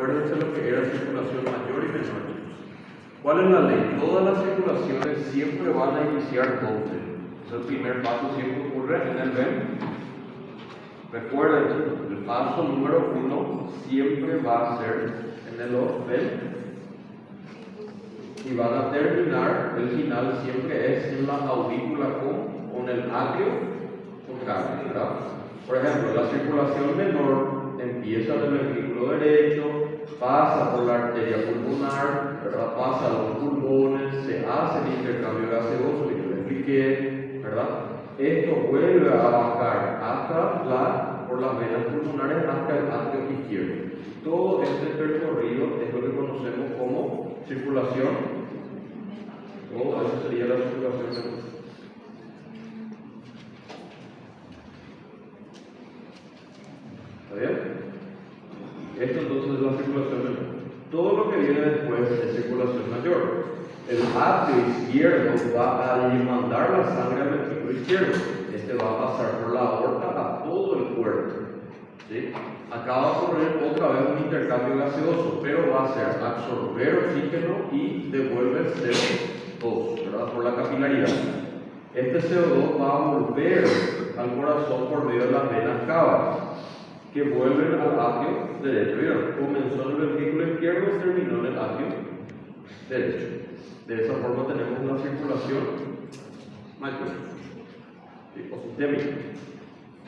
acuérdense lo que era circulación mayor y menor. ¿Cuál es la ley? Todas las circulaciones siempre van a iniciar donde. El primer paso siempre ocurre en el VEM. Recuerden, el paso número 1 siempre va a ser en el VEM. Y van a terminar, el final siempre es en la aurícula con el atrio con cable, ¿verdad? Por ejemplo, la circulación menor empieza en el ventrículo derecho, pasa por la arteria pulmonar, ¿verdad? Pasa a los pulmones, se hace el intercambio gaseoso que yo les expliqué, ¿verdad? Esto vuelve a bajar hasta por las venas pulmonares hasta el atrio izquierdo. Todo este recorrido es lo que conocemos como circulación, o esa sería la circulación menor. ¿Está bien? Esto entonces es la circulación menor. Todo lo que viene después es circulación mayor. El atrio izquierdo va a mandar la sangre al ventrículo izquierdo. Este va a pasar por la aorta a todo el cuerpo. ¿Sí? Acá va a ocurrir otra vez un intercambio gaseoso, pero va a ser absorber oxígeno y devuelve CO2, ¿verdad? Por la capilaridad. Este CO2 va a volver al corazón por medio de las venas cavas, que vuelven al atrio derecho. ¿Vieron? Comenzó en el ventrículo izquierdo y terminó en el atrio derecho. De esa forma tenemos una circulación mayor, ¿sí? O sistémica.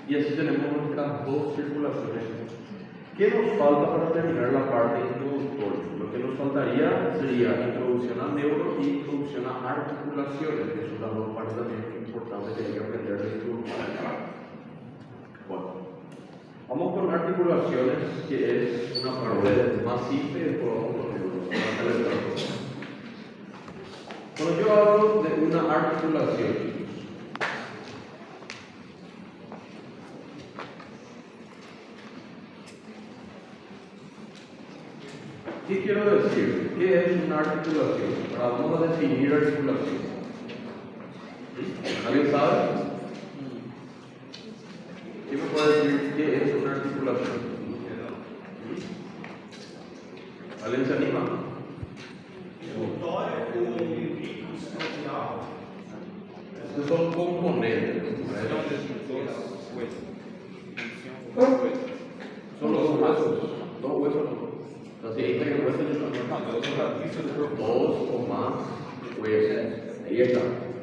Y así tenemos nuestras dos circulaciones. ¿Qué nos falta para terminar la parte introductoria? Lo que nos faltaría sería introducción a neuro y introducción a articulaciones, que son las dos partes también importantes que hay que aprender de introducción. Bueno, vamos con articulaciones, que es una parte más simple, y después vamos con neuro. Cuando yo hablo de una articulación, ¿qué quiero decir? ¿Qué es una articulación? Ahora vamos a definir articulación. ¿Alguien sabe? ¿Quién me puede decir qué es una articulación? ¿Alguien se anima? Estos son componentes. Son los huesos. Dos huesos no. Así hay que dos o más huesos. Ahí está.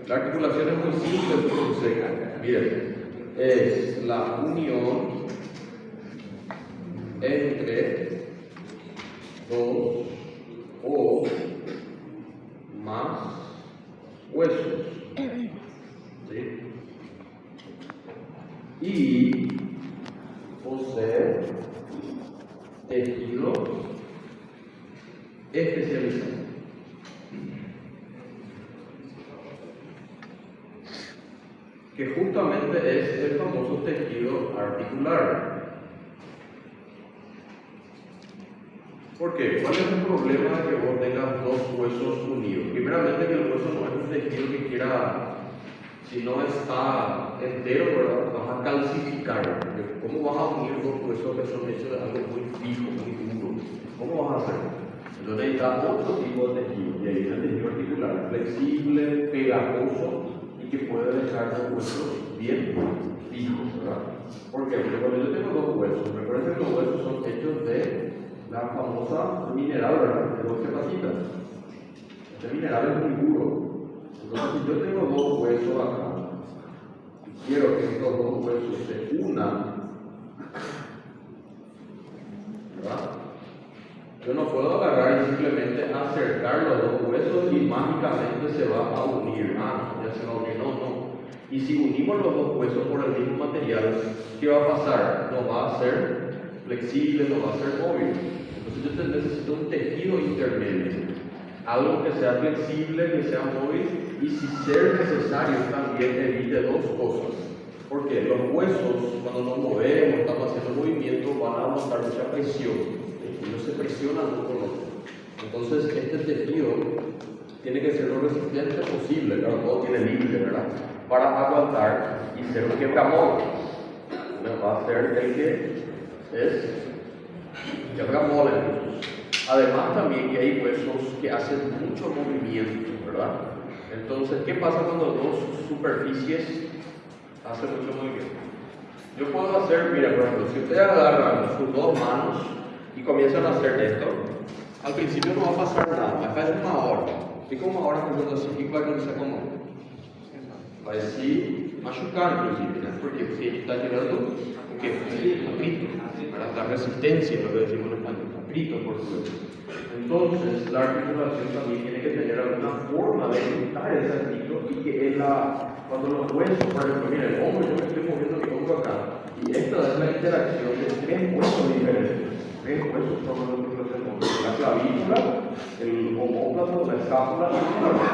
La articulación es muy simple, muy seca. Miren, es la unión entre dos o más huesos. ¿Sí? Y posee tejido especializado. Que justamente es el famoso tejido articular. ¿Por qué? ¿Cuál es el problema de que vos tengas dos huesos unidos? Primeramente, que el hueso no es un tejido que quiera, si no está entero, ¿verdad? Vas a calcificar. ¿Cómo vas a unir dos huesos que son hechos de algo muy fijo, muy duro? ¿Cómo vas a hacer? Entonces necesitas otro tipo de tejido, y ahí es el tejido articular, flexible, pegajoso, y que puede dejar los huesos bien fijos, ¿verdad? ¿Por qué? Porque cuando yo tengo dos huesos, recuerden que los huesos son hechos de la famosa mineral, ¿verdad? De 12 patitas. Este mineral es muy duro. Entonces, si yo tengo dos huesos acá, y quiero que estos dos huesos se unan, ¿verdad? Yo no puedo agarrar y simplemente acercar los dos huesos y mágicamente se va a unir. Ya se va a unir. No. Y si unimos los dos huesos por el mismo material, ¿qué va a pasar? No va a ser flexible, no va a ser móvil. Entonces yo necesito un tejido intermedio, algo que sea flexible, que sea móvil, y si ser necesario también evite dos cosas. Porque los huesos, cuando nos movemos, estamos haciendo movimiento, van a aguantar mucha presión. Ellos se presionan uno con otro. Entonces este tejido tiene que ser lo resistente posible, claro, todo tiene límite, ¿verdad? Para aguantar y ser un quebramón. Va a ser el que es quebra moléculas. Además también que hay huesos que hacen mucho movimiento, ¿verdad? Entonces, ¿qué pasa cuando dos superficies hacen mucho movimiento? Yo puedo hacer, mira, por ejemplo, si ustedes agarran sus dos manos y comienzan a hacer esto, al principio no va a pasar nada, mas faz uma hora. Fica uma hora fazendo assim, o que vai acontecer com a mão? Vai se machucar, inclusive, né? Porque a gente está gerando o quê? Atrito, para dar resistencia, lo que decimos en español, atrito por portugués. Entonces, la articulación también tiene que tener alguna forma de evitar ese atrito y que cuando los huesos, por ejemplo, mira, el hombro, yo me estoy moviendo mi hombro acá, y esta es la interacción de tres huesos diferentes. Tres huesos son los que hacemos: la clavícula, el omóplato, la escápula y el cuerpo.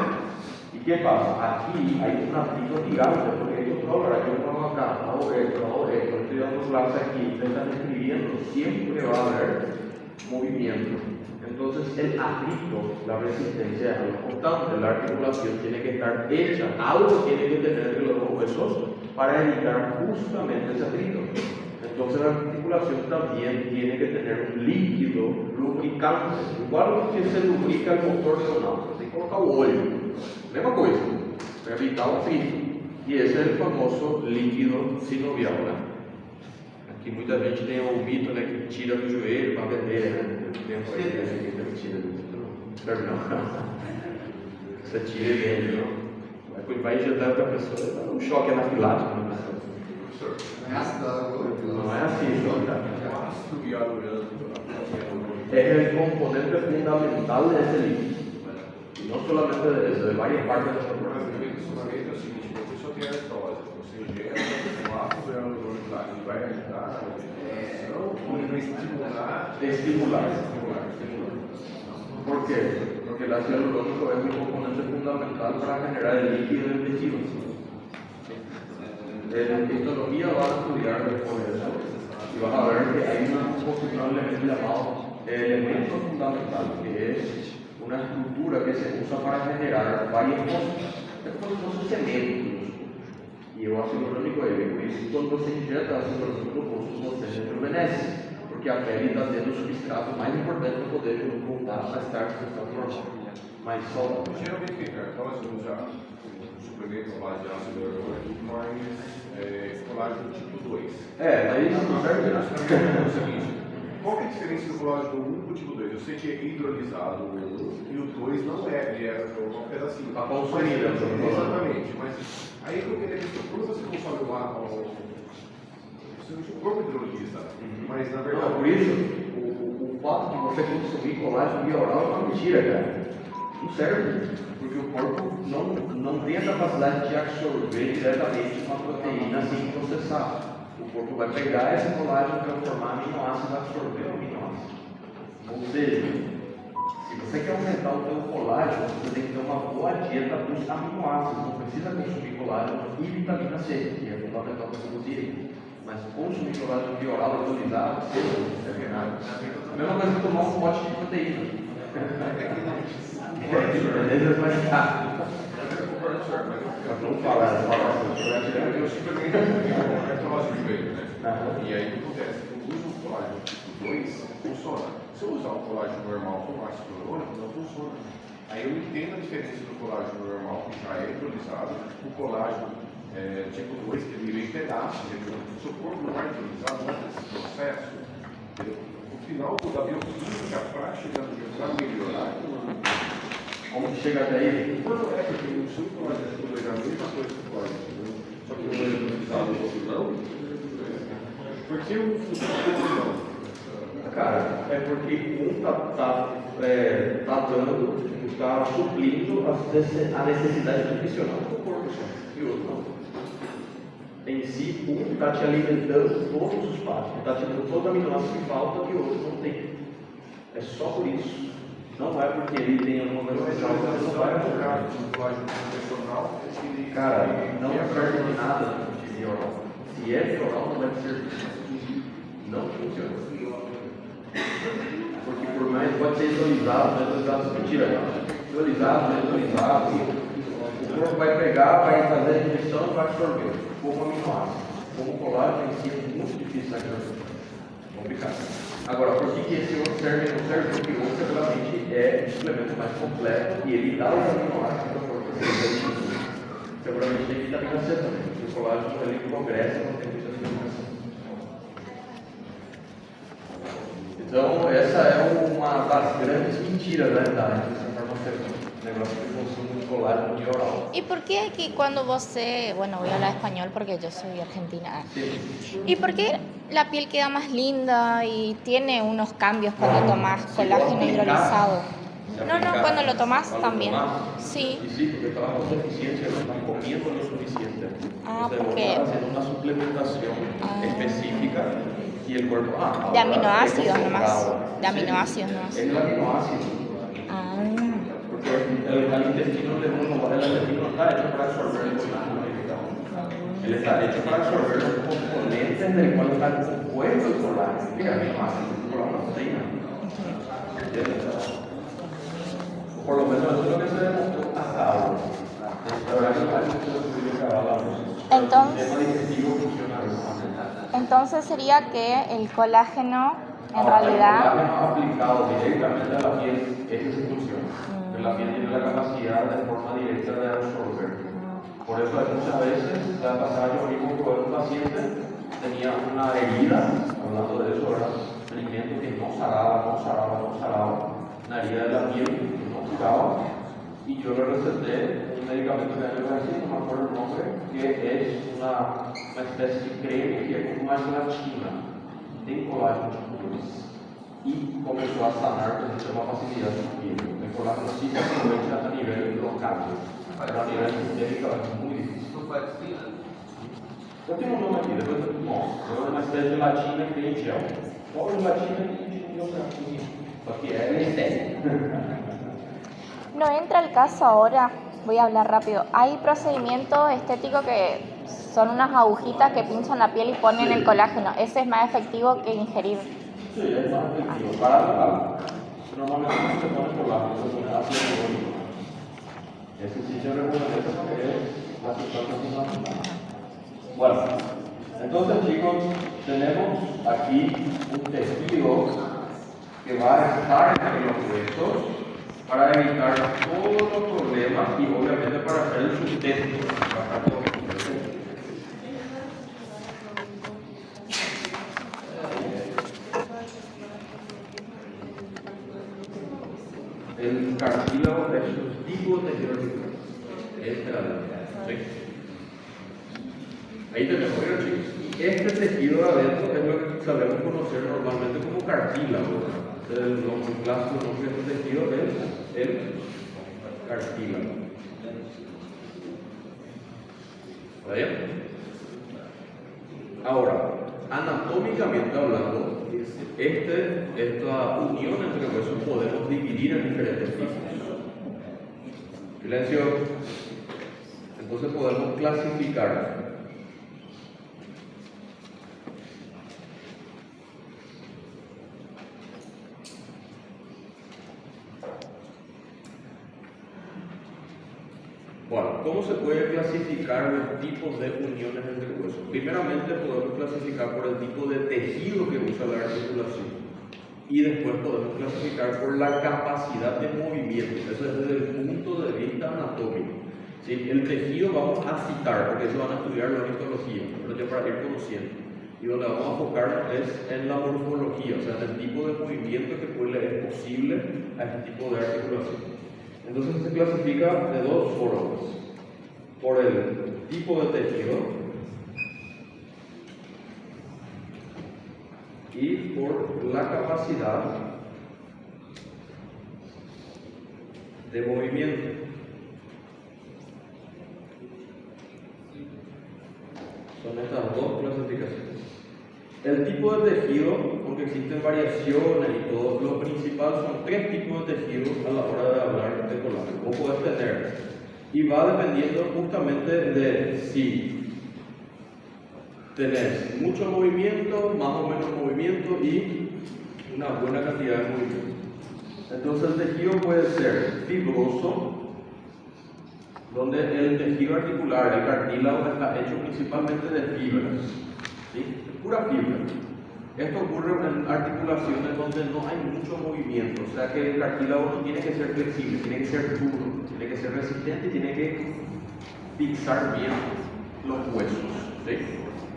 ¿Y qué pasa? Aquí hay un atrito gigante, porque esto ahora yo pongo acá, hago esto, estoy dando clase aquí, me están escribiendo, siempre va a haber movimiento. Entonces el atrito, la resistencia es algo constante, la articulación tiene que estar hecha, algo tiene que tener de los huesos para evitar justamente ese atrito. Entonces la articulación también tiene que tener un líquido lubricante, igual que se lubrica el motor de un auto, se coloca óleo, mesma coisa, para evitar o atrito. E esse é o famoso líquido sinovial, né? Aqui muita gente tem o mito, né, que tira do joelho para vender, né? Tem uma ideia que tira do joelho, não. Você tira ele, não. Vai injetar outra pessoa, dá um choque anafilático na pessoa. Não é assim, só. Es el componente fundamental de ese líquido. Y no solamente de eso, de varias partes de nuestro cuerpo. Estimular. ¿Por qué? Porque el ácido hialurónico es un componente fundamental para generar el líquido del tejido. En histología vas a estudiar después de eso y vas a ver que hay un elemento llamado elemento fundamental, que es una estructura que se usa para generar varias cosas. Estos son cementos. Y el ácido hialurónico es cuando se inyecta ácido hialurónico, você rejuvenesce, porque a pele está tendo o substrato mais importante para poder voltar a estar no estado normal. Mais só. Geralmente, nós usamos suplementos lá de ácido hialurónico, mas colágeno tipo 2. Aí não serve É o seguinte, qual que é a diferença do colágeno 1 para o tipo 2? Eu sei que é hidrolisado o 1 e o 2 não é, ele é um pedacinho. Está consumido. Exatamente, mas aí eu queria dizer, quando você consome o corpo hidrolisa, mas na verdade... Por isso, o fato de você consumir colágeno via oral é uma mentira, cara. Não serve, porque o corpo não tem a capacidade de absorver diretamente uma proteína assim processada. O corpo vai pegar esse colágeno, transformar em aminoácido e absorver o aminoácido. Ou seja, se você quer aumentar o seu colágeno, você tem que ter uma boa dieta dos aminoácidos. Não precisa consumir colágeno e vitamina C, que é fundamental para você conseguir. Mas consumir colágeno via oral hidrolisado, é verdade. A mesma coisa que tomar um pote de proteína. Beleza, vai ficar. Vamos falar, eu simplesmente colágeno de joelho, né? E aí o que acontece? Eu uso o colágeno tipo 2, funciona. Se eu usar o colágeno normal com ácido hialurônico, não funciona. Aí eu entendo a diferença do colágeno normal, que já é hidrolisado, o colágeno tipo 2, que ele vem em pedaços, o seu corpo não vai hidrolisado nesse processo. O final da bioquímica para chegar no jeito para melhorar, como que chega até aí? não é porque o seu colágeno tipo 2 é a mesma coisa que o colágeno, só que um é hidrolisado e o outro não. Por que o funciona não? Cara, é porque um está suprindo a necessidade nutricional do corpo só, e o outro não. Em si, um está te alimentando todos os passos, está te dando todo o aminoácido que falta que o outro não tem. É só por isso. Não é porque ele tem alguma coisa que não vai focar no colágeno convencional. Cara, não serve de nada de oral. Se é de oral, não deve ser. Não funciona. Porque por mais pode ser hidrolisado, mentira, hidrolisado. O corpo vai pegar, vai fazer a digestão e vai absorver como aminoácido. Como o colágeno em si é muito difícil de absorver. complicado. Agora, por que esse outro serve e não serve? Porque o outro seguramente é um suplemento mais completo e ele dá os aminoácidos para o corpo. Seguramente tem vitamina C também. O colágeno ele progressa quando tem muita vitamina C. Então, essa é uma das grandes mentiras da indústria farmacêutica. Negócio de consumo de colágeno de oral. ¿Y por qué que cuando bueno, voy a hablar español porque yo soy argentina? Sí. ¿Y por qué la piel queda más linda y tiene unos cambios cuando tomas colágeno hidrolizado? No, cuando lo tomas también. Sí. Y sí, porque trabajas con deficiencia, no estás comiendo lo suficiente. Entonces, porque estás haciendo una suplementación específica y el cuerpo... de aminoácidos nomás. De aminoácidos nomás. Es el aminoácido. Porque el intestino de uno, el intestino está hecho para absorber el colágeno. Él está hecho para absorber los componentes del cual está compuesto el colágeno. ¿Qué aminoácidos? Por la proteína. ¿Entiendes? Por lo menos eso es lo que se demostró hasta ahora. La verdad que no hay mucho estudio que avala el sistema digestivo funciona de esa manera. Entonces sería que el colágeno en realidad... El colágeno aplicado directamente a la piel es esa función. Que la piel tiene la capacidad de forma directa de absorber. Por eso hay muchas veces, la pasada yo mismo con un paciente tenía una herida, hablando de eso, ¿verdad? Un alimento que no sanaba. Una herida de la piel que no curaba, y yo le receté un medicamento que me parece, no me acuerdo el nombre, que es una especie de crema que es como una gelatina de colágeno y comenzó a sanar con mucha facilidad su piel. El colágeno sí se aprovecha a nivel local, pero a nivel sistémico es muy difícil. Yo tengo un nombre aquí, después te mostro. Es una especie de gelatina que tem gel. Qual gelatina que tem gel? No entra el caso ahora, voy a hablar rápido. Hay procedimientos estéticos que son unas agujitas que pinchan la piel y ponen el colágeno. Ese es más efectivo que ingerir. Sí, es más efectivo. Para local. Normalmente no se pone colágeno, se pone ácido hialurónico. Ese sí se recomienda porque es la sustancia fundamental. Bueno, entonces chicos, tenemos aquí un tejido que va a estar entre los huesos para evitar todos los problemas y obviamente para hacer el sustento. El cartílago es un tipo de tejido articular. ¿Sí? Ahí tenemos, ¿verdad, chicos? Y este tejido de adentro es lo que sabemos conocer normalmente como cartílago. El nombre clásico nombre de este tejido es el cartílago. ¿Está bien? Ahora, anatómicamente hablando, esta unión entre huesos podemos dividir en diferentes tipos. Silencio. Entonces podemos clasificar. Bueno, ¿cómo se puede clasificar los tipos de uniones entre huesos? Primeramente podemos clasificar por el tipo de tejido que usa la articulación y después podemos clasificar por la capacidad de movimiento. Eso es desde el punto de vista anatómico. ¿Sí? El tejido vamos a citar, porque eso van a estudiar la histología, pero ya para ir conociendo. Y donde vamos a enfocar es en la morfología, o sea, en el tipo de movimiento que es posible a este tipo de articulación. Entonces se clasifica de dos formas, por el tipo de tejido y por la capacidad de movimiento. Son estas dos clasificaciones. El tipo de tejido, porque existen variaciones y todo, lo principal son tres tipos de tejidos a la hora de hablar de colágeno. Vos podés tener, y va dependiendo justamente de si tenés mucho movimiento, más o menos movimiento y una buena cantidad de movimiento. Entonces el tejido puede ser fibroso, donde el tejido articular, el cartílago, está hecho principalmente de fibras, ¿sí? Pura fibra. Esto ocurre en articulaciones donde no hay mucho movimiento, o sea que el cartílago no tiene que ser flexible, tiene que ser duro, tiene que ser resistente y tiene que fixar bien los huesos. ¿Sí?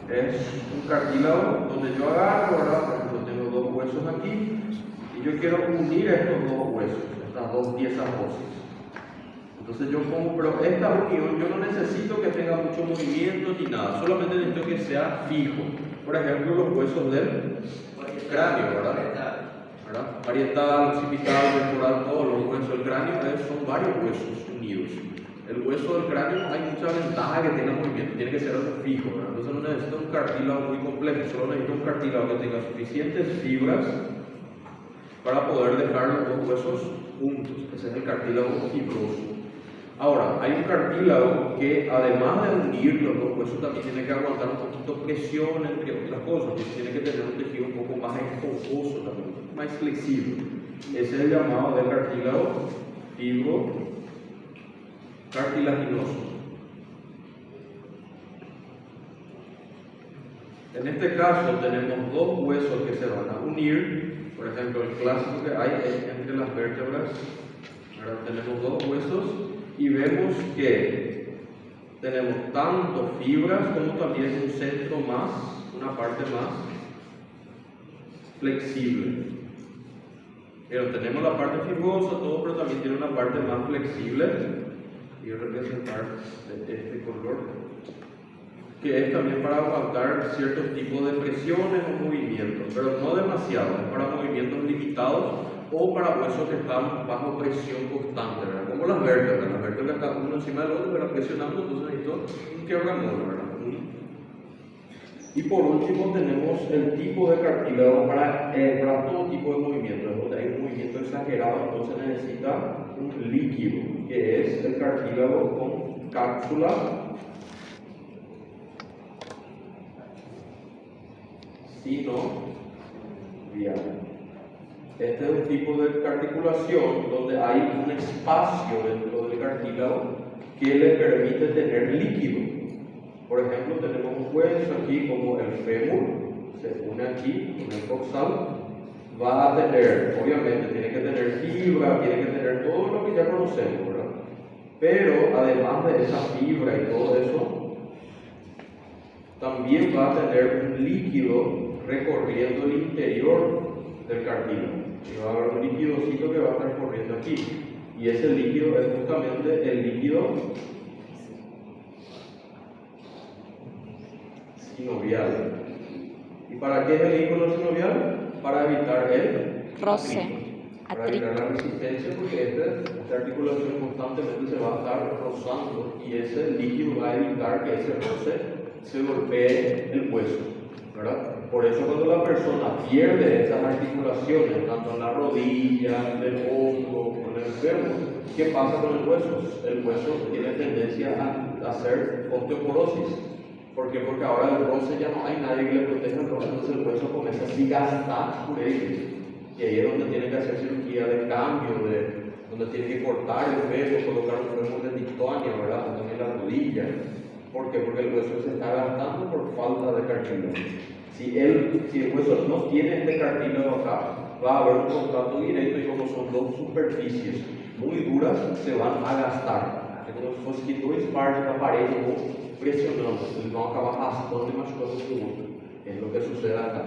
Es un cartílago donde yo agarro, ¿verdad? Por ejemplo, tengo dos huesos aquí y yo quiero unir estos dos huesos, estas dos piezas óseas. Entonces yo pongo, pero esta unión yo no necesito que tenga mucho movimiento ni nada, solamente necesito que sea fijo. Por ejemplo, los huesos del cráneo, ¿verdad? Parietal, occipital, temporal, todos los huesos del cráneo son varios huesos unidos. El hueso del cráneo hay mucha ventaja que tenga movimiento, tiene que ser algo fijo, ¿verdad? Entonces no necesito un cartílago muy complejo, solo necesito un cartílago que tenga suficientes fibras para poder dejar los dos huesos juntos. Ese es el cartílago fibroso. Ahora, hay un cartílago que además de unir los dos huesos también tiene que aguantar un poquito presión entre otras cosas, tiene que tener un tejido un poco más esponjoso también, más flexible. Ese es el llamado del cartílago fibrocartilaginoso. En este caso tenemos dos huesos que se van a unir, por ejemplo el clásico que hay es entre las vértebras. Ahora tenemos dos huesos y vemos que tenemos tanto fibras como también un centro más, una parte más flexible. Pero tenemos la parte fibrosa, todo, pero también tiene una parte más flexible. Y representar de este color, que es también para aguantar ciertos tipos de presiones o movimientos, pero no demasiado, es para movimientos limitados o para huesos que están bajo presión constante, ¿verdad? Como las vértebras están uno encima del otro, pero presionando, entonces necesito un quebrador, ¿verdad? Y por último tenemos el tipo de cartílago para todo tipo de movimientos, donde hay un movimiento exagerado, entonces necesita un líquido, que es el cartílago con cápsula sinovial. Este es un tipo de articulación donde hay un espacio dentro del cartílago que le permite tener líquido. Por ejemplo, tenemos un hueso aquí como el fémur, se une aquí con el coxal, va a tener, obviamente, tiene que tener fibra, tiene que tener todo lo que ya conocemos, ¿verdad? Pero además de esa fibra y todo eso, también va a tener un líquido recorriendo el interior del cartílago. Y va a haber un líquidocito que va a estar corriendo aquí. Y ese líquido es justamente el líquido sinovial. ¿Y para qué es el líquido sinovial? Para evitar el roce, para evitar la resistencia, porque esta articulación constantemente se va a estar rozando y ese líquido va a evitar que ese roce se golpee el hueso, ¿verdad? Por eso cuando la persona pierde esas articulaciones, tanto en la rodilla, en el hombro, en el fémur, ¿qué pasa con el hueso? El hueso tiene tendencia a hacer osteoporosis. ¿Por qué? Porque ahora el roce ya no hay nadie que le proteja el roce, entonces el hueso comienza a desgastar por ellos. Y ahí es donde tiene que hacer cirugía de cambio, donde tiene que cortar el hueso, colocar un fémur de titanio, ¿verdad? También la rodilla. ¿Por qué? Porque el hueso se está gastando por falta de cartílago. Si el hueso no tiene este cartílago acá, va a haber un contacto directo y como son dos superficies muy duras, se van a gastar. Es como si fosse dois pares de aparelho presionando, eles vão acabar raspando y machucando el otro. Es lo que sucede acá.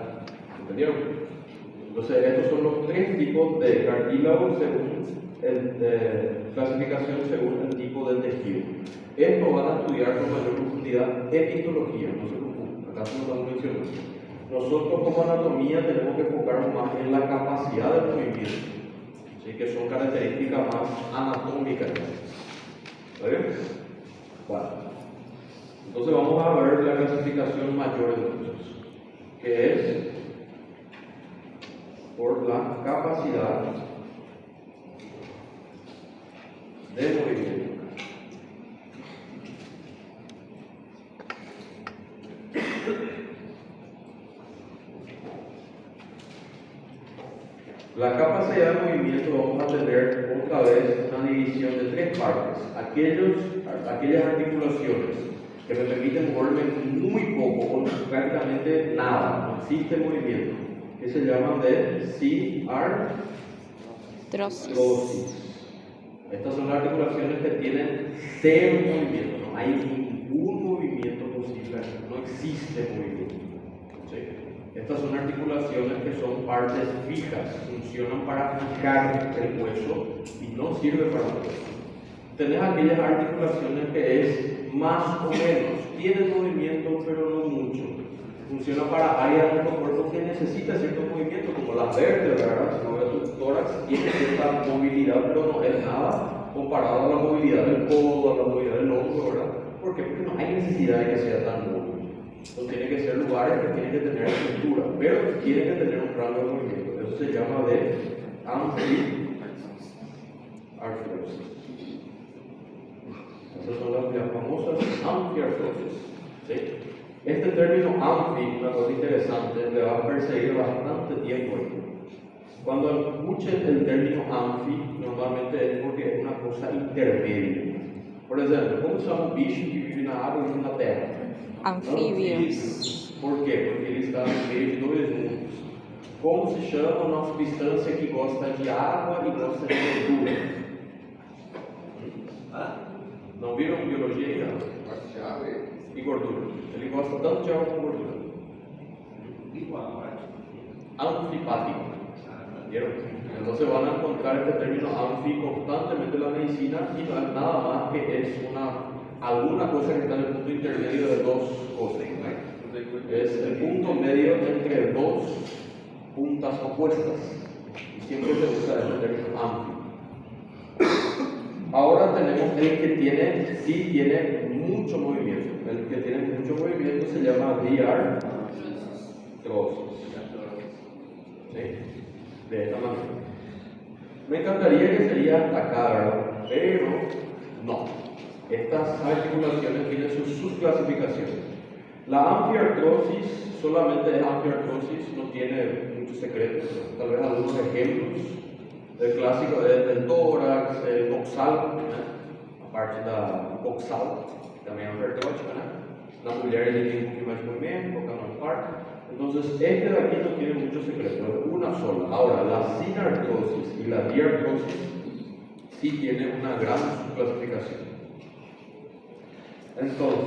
¿Entendieron? Entonces, estos son los tres tipos de cartílago según clasificación según el tipo de tejido. Esto van a estudiar con mayor profundidad en histología, no se preocupen, acá se nos estamos mencionando. Nosotros como anatomía tenemos que enfocarnos más en la capacidad de movimiento, ¿sí? Que son características más anatómicas. ¿Está bien? Bueno. Entonces vamos a ver la clasificación mayor entonces, que es por la capacidad de movimiento. La capacidad de movimiento vamos a tener otra vez una división de tres partes. Aquellas articulaciones que me permiten moverme muy poco, o prácticamente nada, no existe movimiento, que se llaman de C-arthrosis. Estas son las articulaciones que tienen cero movimiento, no hay ningún movimiento posible, no existe movimiento. ¿Sí? Estas son articulaciones que son partes fijas, funcionan para fijar el hueso y no sirven para el hueso. Tenés aquellas articulaciones que es más o menos, tienen movimiento pero no mucho. Funciona para áreas de tu cuerpo que necesita cierto movimiento, como las vértebras, ¿verdad? Si no ves tu tórax, tiene cierta movilidad, pero no es nada comparado a la movilidad del codo, a la movilidad del hombro, ¿verdad? ¿Por qué? Porque no hay necesidad de que sea tan móvil. Entonces tiene que ser lugares que tienen que tener estructura, pero tienen que tener un rango de movimiento. Eso se llama de amphiarthrosis. Esas son las famosas amphiarthrosis. ¿Sí? Este término amphi, una cosa interesante, le va a perseguir bastante tiempo. Cuando escuchen el término amphi, normalmente es porque es una cosa intermedia. Por ejemplo, ¿cómo se llama un bicho que vive na água e na terra? Anfibios. Por quê? Porque ele está no meio de dois mundos. Como se chama uma substância que gosta de água e gosta de gordura? Não viram biologia ainda? Gosta de água E gordura. Ele gosta tanto de água como gordura. igual, Anfipático. ¿Vieron? Entonces van a encontrar este término anfi constantemente en la medicina y no es nada más que es alguna cosa que está en el punto intermedio de dos cosas. ¿No? Es el punto medio entre dos puntas opuestas. Y siempre se usa el término anfi. Ahora tenemos el que tiene mucho movimiento. El que tiene mucho movimiento se llama diartrosis. ¿Sí? De esta manera. Me encantaría que sería hasta acá, ¿verdad? Pero no. Estas articulaciones tienen sus subclasificaciones. La anfiartrosis solamente es anfiartrosis, no tiene muchos secretos. Tal vez algunos ejemplos. El clásico es el tórax, el dorsal, a parte da dorsal, também é anfiartrótica, né? Na mulher ele tem um pouquinho mais de movimento, boca no parte. Entonces, este de aquí no tiene mucho secreto, es una sola. Ahora, la sinartrosis y la diartrosis sí tienen una gran subclasificación. Entonces,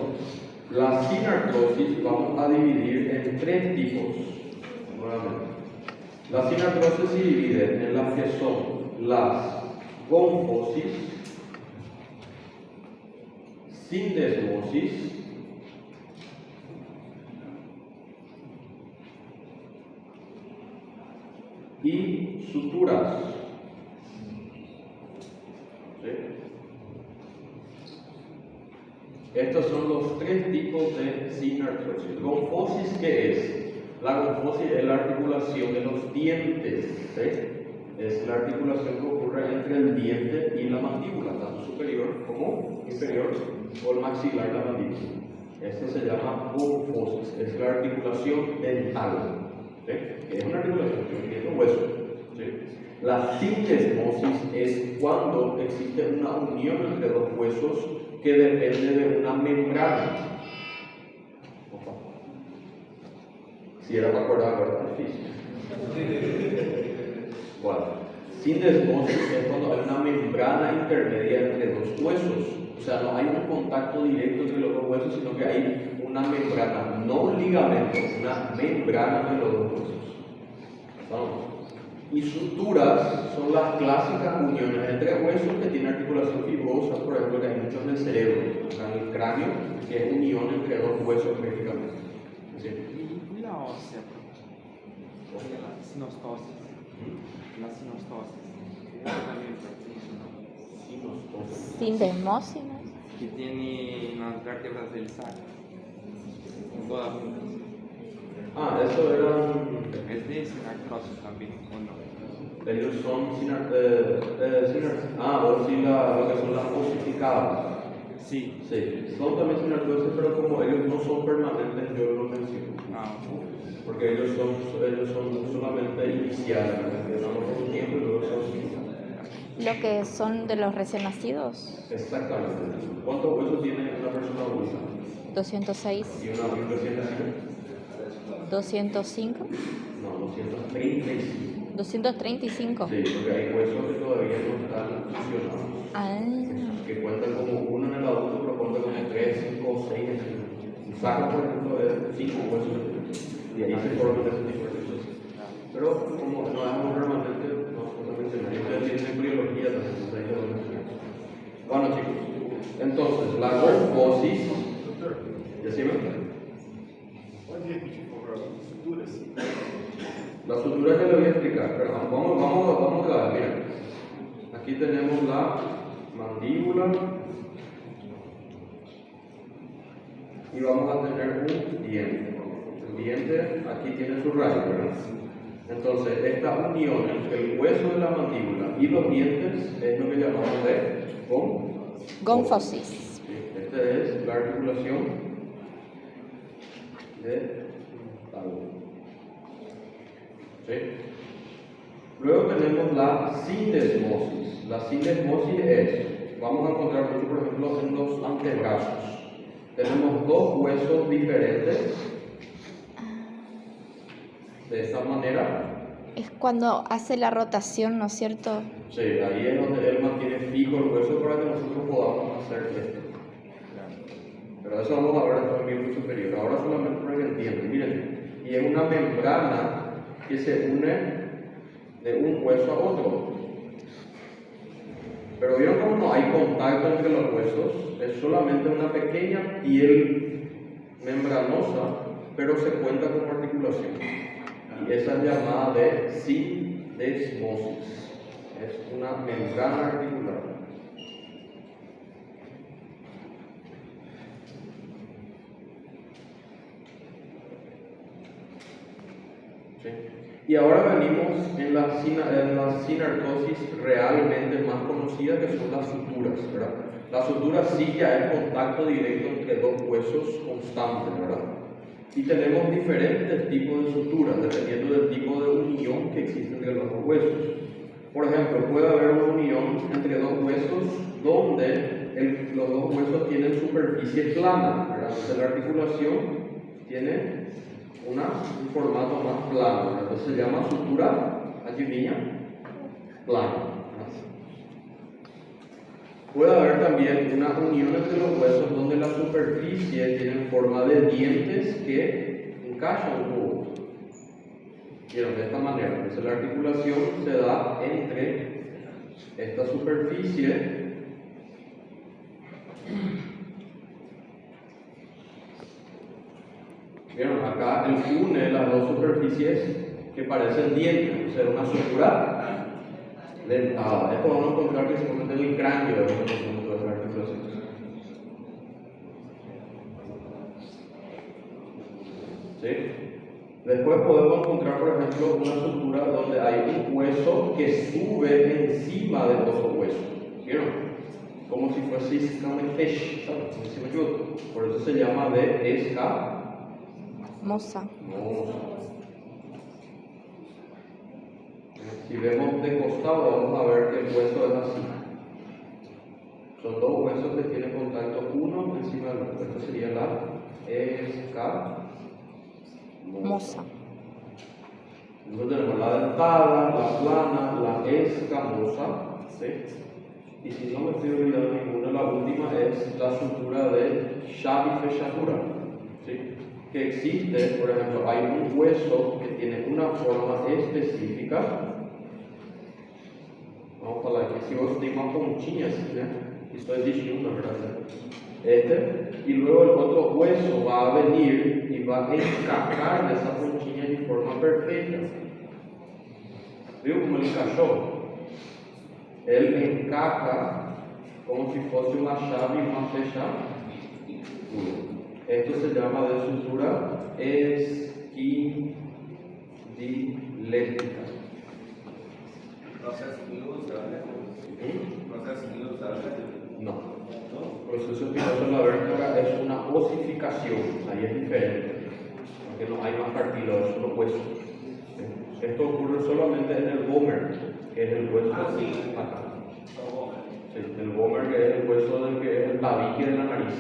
la sinartrosis vamos a dividir en tres tipos. Nuevamente. La sinartrosis se divide en las que son las gonfosis, sindesmosis y suturas. ¿Sí? Estos son los tres tipos de sinartrosis. Gonfosis, ¿qué es? La gonfosis es la articulación de los dientes. ¿Sí? Es la articulación que ocurre entre el diente y la mandíbula, tanto superior como inferior, o el maxilar de la mandíbula. Esto se llama gonfosis, es la articulación dental. ¿Sí? Que es una articulación que tiene un hueso. ¿Sí? La sindesmosis es cuando existe una unión entre dos huesos que depende de una membrana. Si era para acordar, ahora es difícil. Bueno, sindesmosis es cuando hay una membrana intermedia entre dos huesos. O sea, no hay un contacto directo entre los dos huesos, sino que hay una membrana, no un ligamento, una membrana entre los dos huesos. ¿Vamos? Y suturas son las clásicas uniones entre huesos que tienen articulación fibrosa, por ejemplo, que hay muchos en el cerebro, en el cráneo, que es unión entre dos huesos prácticamente. ¿Sí? Y la ósea, la sinostosis. La sinostosis. Sindesmosis. Que tiene las vértebras del sacro. Todas juntas. Ah, eso eran. Es de sinartrosis también, ¿o no? Ellos son o sí, lo que son las osificadas. Sí. Sí, son también sinartrosis, pero como ellos no son permanentes, yo lo menciono. Porque ellos son solamente iniciales, empezamos por un tiempo y luego se osifican. Lo que son de los recién nacidos. Exactamente. ¿Cuántos huesos tiene una persona adulta? 206, y una 1305. 205, No, 235. 235. Sí, porque hay huesos que todavía no están funcionados. Ah, Que cuentan como uno en el adulto, pero cuentan como 3, 5 o 6. Un saco, por ejemplo, de 5 huesos. Y ahí se forman ese tipo de cosas. Pero como no es algo realmente, no se mencionar. Ustedes tienen embriología también, entonces ahí se lo mencionan. Bueno, chicos, entonces la gorfosis. Decime. Pode repetir, por favor, as estruturas? La sutura que le voy a explicar, pero vamos a ver, mira. Aquí tenemos la mandíbula y vamos a tener un diente. El diente aquí tiene su raíz, ¿verdad? Entonces, esta unión entre el hueso de la mandíbula y los dientes es lo que llamamos de gonfosis. Sí, esta es la articulación de talón. ¿Sí? Luego tenemos la sindesmosis. La sindesmosis es, vamos a encontrar mucho, por ejemplo, en los antebrazos. Tenemos dos huesos diferentes. De esta manera. Es cuando hace la rotación, ¿no es cierto? Sí, ahí es donde él mantiene fijo el hueso para que nosotros podamos hacer esto. Pero eso vamos a ver en el miembro superior. Ahora solamente para que entiendan. Miren, y es una membrana que se une de un hueso a otro. Pero vieron cómo no hay contacto entre los huesos, es solamente una pequeña piel membranosa, pero se cuenta como articulación. Y esa es llamada de sindesmosis. Es una membrana articular. ¿Sí? Y ahora venimos en la sinarcosis realmente más conocida, que son las suturas, ¿verdad? La sutura sí ya es contacto directo entre dos huesos constantes, ¿verdad? Y tenemos diferentes tipos de suturas dependiendo del tipo de unión que existe entre los dos huesos. Por ejemplo, puede haber una unión entre dos huesos donde los dos huesos tienen superficie plana, ¿verdad? Entonces la articulación tiene un formato más plano, ¿verdad? Entonces se llama sutura, adivina, plana. Puede haber también una unión entre los huesos donde la superficie tiene forma de dientes que encachan un poco. ¿Vieron? De esta manera. Entonces la articulación se da entre esta superficie ¿vieron? Acá él une las dos superficies que parecen dientes, o sea, una sutura dentada. Esto vamos a encontrar principalmente en el cráneo de los conocimientos de las articulaciones. ¿Sí? Después podemos encontrar, por ejemplo, una sutura donde hay un hueso que sube encima de otro hueso. ¿Vieron? Como si fuese escamotesh, ¿sabes? Por eso se llama de Mosa. Si vemos de costado, vamos a ver que el hueso es así. Son dos huesos que tienen contacto uno encima del otro. Esta sería la Mosa. Luego tenemos la dentada, la plana, la escamosa. ¿Sí? Y si no me estoy olvidando ninguna, la última es la sutura de Shavi-Fechatura. ¿Sí? Que existe, por ejemplo, hay un hueso que tiene una forma específica. Vamos a falar que si vos tenés una pontinha así, ¿no? Esto es diciendo, ¿verdad? Y luego el otro hueso va a venir y va a encajar esa pontinha de forma perfecta. ¿Viu como ele encaixou? Ele encaja como si fuese una llave y una fechadura. Esto se llama de sutura esquidilética. Proceso espinoso, proceso espinoso. No. Proceso espinoso en la vértebra es una osificación, ahí es diferente, porque no hay más cartílago, es solo hueso. Esto ocurre solamente en el vomer, que es el hueso acá. Sí, el vomer, que es el hueso del que es el tabique de la nariz.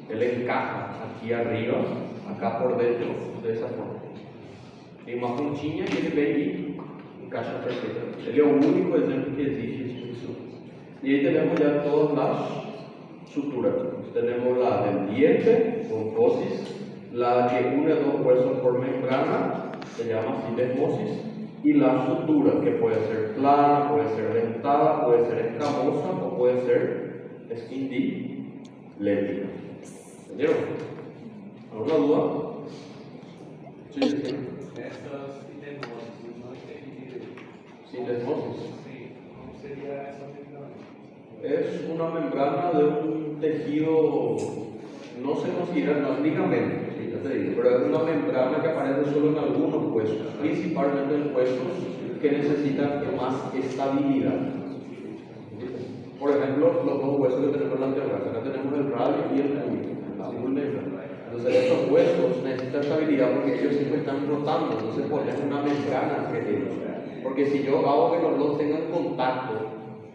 él encaja aquí arriba, acá por dentro, de esa forma. E uma pontinha que ele vem e encaixa perfeitamente. Ele é o único exemplo que existe disso. Y ahí tenemos ya todas las suturas. Tenemos la del diente con fosis, la que une dos huesos por membrana, se llama sindesmosis, y la sutura, que puede ser plana, puede ser dentada, puede ser escamosa o puede ser esquindiléptica. ¿Entendieron? ¿Alguna duda? Sí, sí, sí. Essas sindesmosis, não entendi direito. Sindesmosis. Sim, como seria essa membrana? Es una membrana de un tejido, no se considera, no es ligamento, ¿sí? Ya te digo, pero es una membrana que aparece solo en algunos huesos, principalmente en huesos que necesitan de más estabilidad. Por ejemplo, los dos huesos que tenemos en la antebrazo, acá tenemos el radio y el cúbito. Entonces estos huesos necesitan estabilidad porque ellos siempre están rotando, entonces ponen una membrana que ellos. Porque si yo hago que los dos tengan contacto,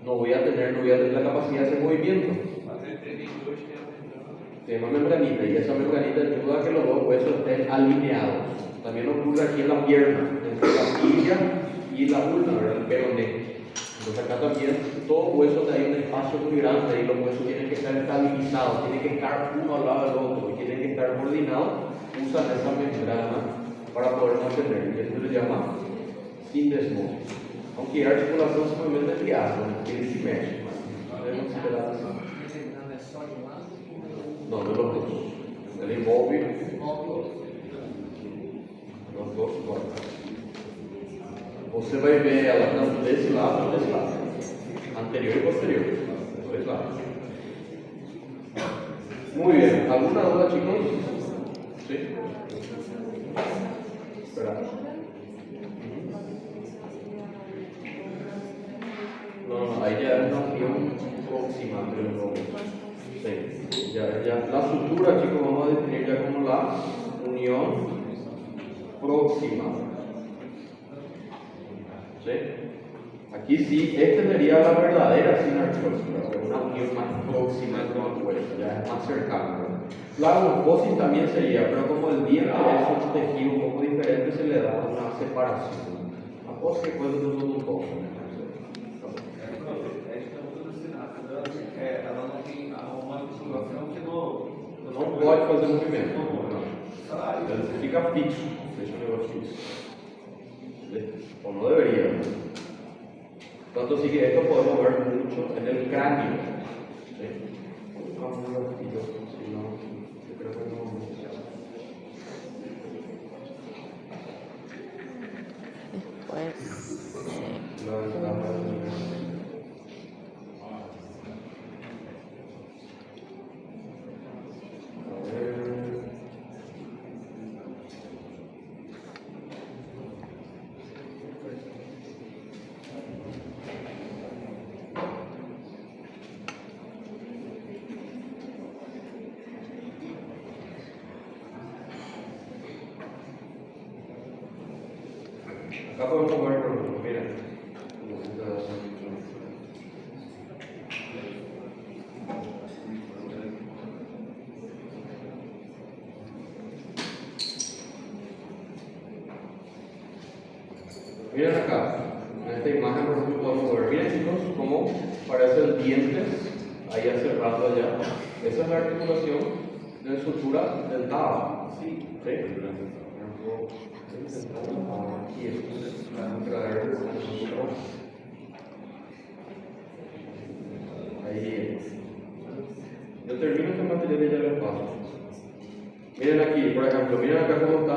no voy a tener la capacidad de hacer movimiento. Mas entre eles dois tem a membrana. Tiene una membranita y esa membranita ayuda a que los dos huesos estén alineados. También ocurre aquí en la pierna, entre la tibia y la ulna, ¿verdad? El peroné. Entonces acá también todos huesos hay un espacio muy grande y los huesos tienen que estar estabilizados, tienen que estar uno al lado del otro y tienen que estar coordinados. Usan esa membrana para poder mantener, y esto se llama sindesmosis. Aunque a articulação se movimenta entre aspas, ele se mexe, mas é considerado assim. Não, de los dos. Ele envolve os dois corpos. Você vai ver ela tanto desse lado e desse lado, anterior e posterior, dos dois lados. Muy bien, ¿alguna duda, chicos? ¿Sí? Espera. No, ahí ya es una unión próxima entre los dos. Sí, ya. La sutura, chicos, vamos a definir ya como la unión próxima. ¿Sí? Aquí sí, esta sería la verdadera sinartrosis, una unión más próxima entre los huesos, ya es más cercana. La gonfosis también sería, pero como el diente es un tejido un poco diferente, se le da una separación. Após que coisa do poco. Ela não tem uma articulação que Não pode fazer movimento. Não. Então fica fixo, deixa o negócio fixo. O no debería. Tanto así que esto podemos ver mucho en el cráneo. ¿Sí? Si no, yo creo que no. Acá podemos ver, por ejemplo, miren. Miren acá, en esta imagen por ejemplo podemos ver, miren chicos, cómo parecen dientes ahí hace rato allá. Esa es la articulación de sutura dentada. Sí. Ahí. Yo termino este material y ya les paso. Miren aquí, por ejemplo, miren acá cómo está.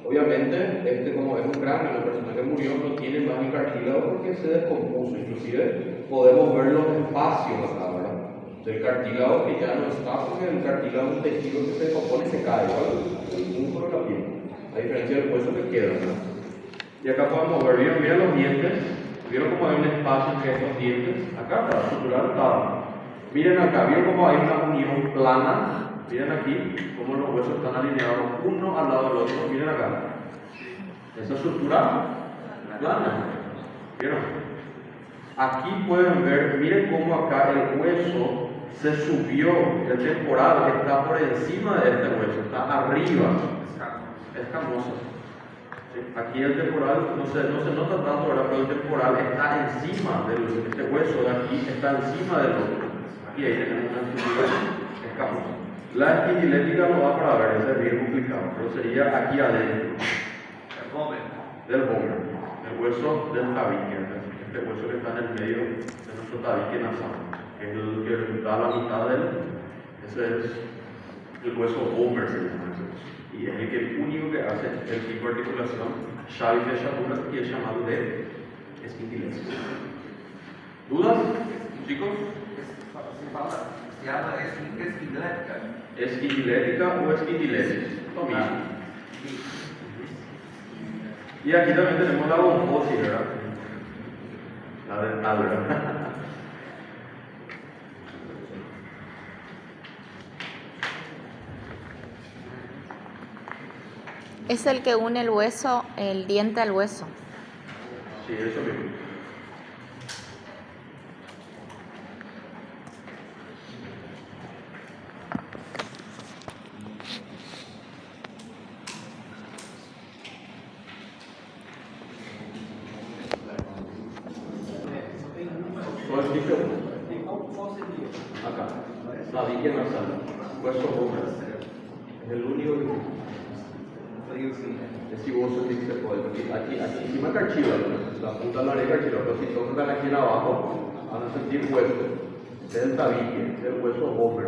Obviamente, como es un cráneo, la persona que murió no tiene más ni cartílago porque se descompuso. Inclusive podemos ver los espacios acá, ¿verdad? Del cartílago que ya no está, porque el cartílago es un tejido que se descompone y se cae, ¿vale? El músculo de la piel. A diferencia del hueso que queda, ¿verdad? Y acá podemos ver, miren los dientes. ¿Vieron cómo hay un espacio entre estos dientes? Acá, para suturar está. Miren acá, ¿vieron cómo hay una unión plana? Miren aquí cómo los huesos están alineados uno al lado del otro. Miren acá. Esa sutura plana. ¿Vieron? Aquí pueden ver, miren cómo acá el hueso se subió, el temporal está por encima de este hueso, está arriba, escamoso. ¿Sí? Aquí el temporal no se nota tanto, ¿verdad? Pero el temporal está encima este hueso de aquí, está encima del otro. Y ahí tenemos una estructura escamosa. La esquidilética no va para ver, ese es bien complicado, pero sería aquí adentro del bómer, el hueso del tabique, este hueso que está en el medio de nuestro tabique nasal, que es el que da la mitad ese es el hueso bómer, se llama ese hueso. Y es el único que hace el tipo de articulación Xavi fechadura, que es llamado de esquidilesis. ¿Dudas, chicos? Se llama esquidilética. Esquidilética o esquidilesis, lo mismo. Y aquí también tenemos la bombosis, ¿verdad? La dental, ¿verdad? Es el que une el hueso, el diente al hueso. Sí, eso mismo. Acá, tabique nasal, hueso bómer. Es el único que es siboso que se puede. Aquí encima carchiva, la punta de la oreja carchiva, pero si tocan aquí en abajo, van a sentir hueso. Este es el tabique, este es el hueso bómer.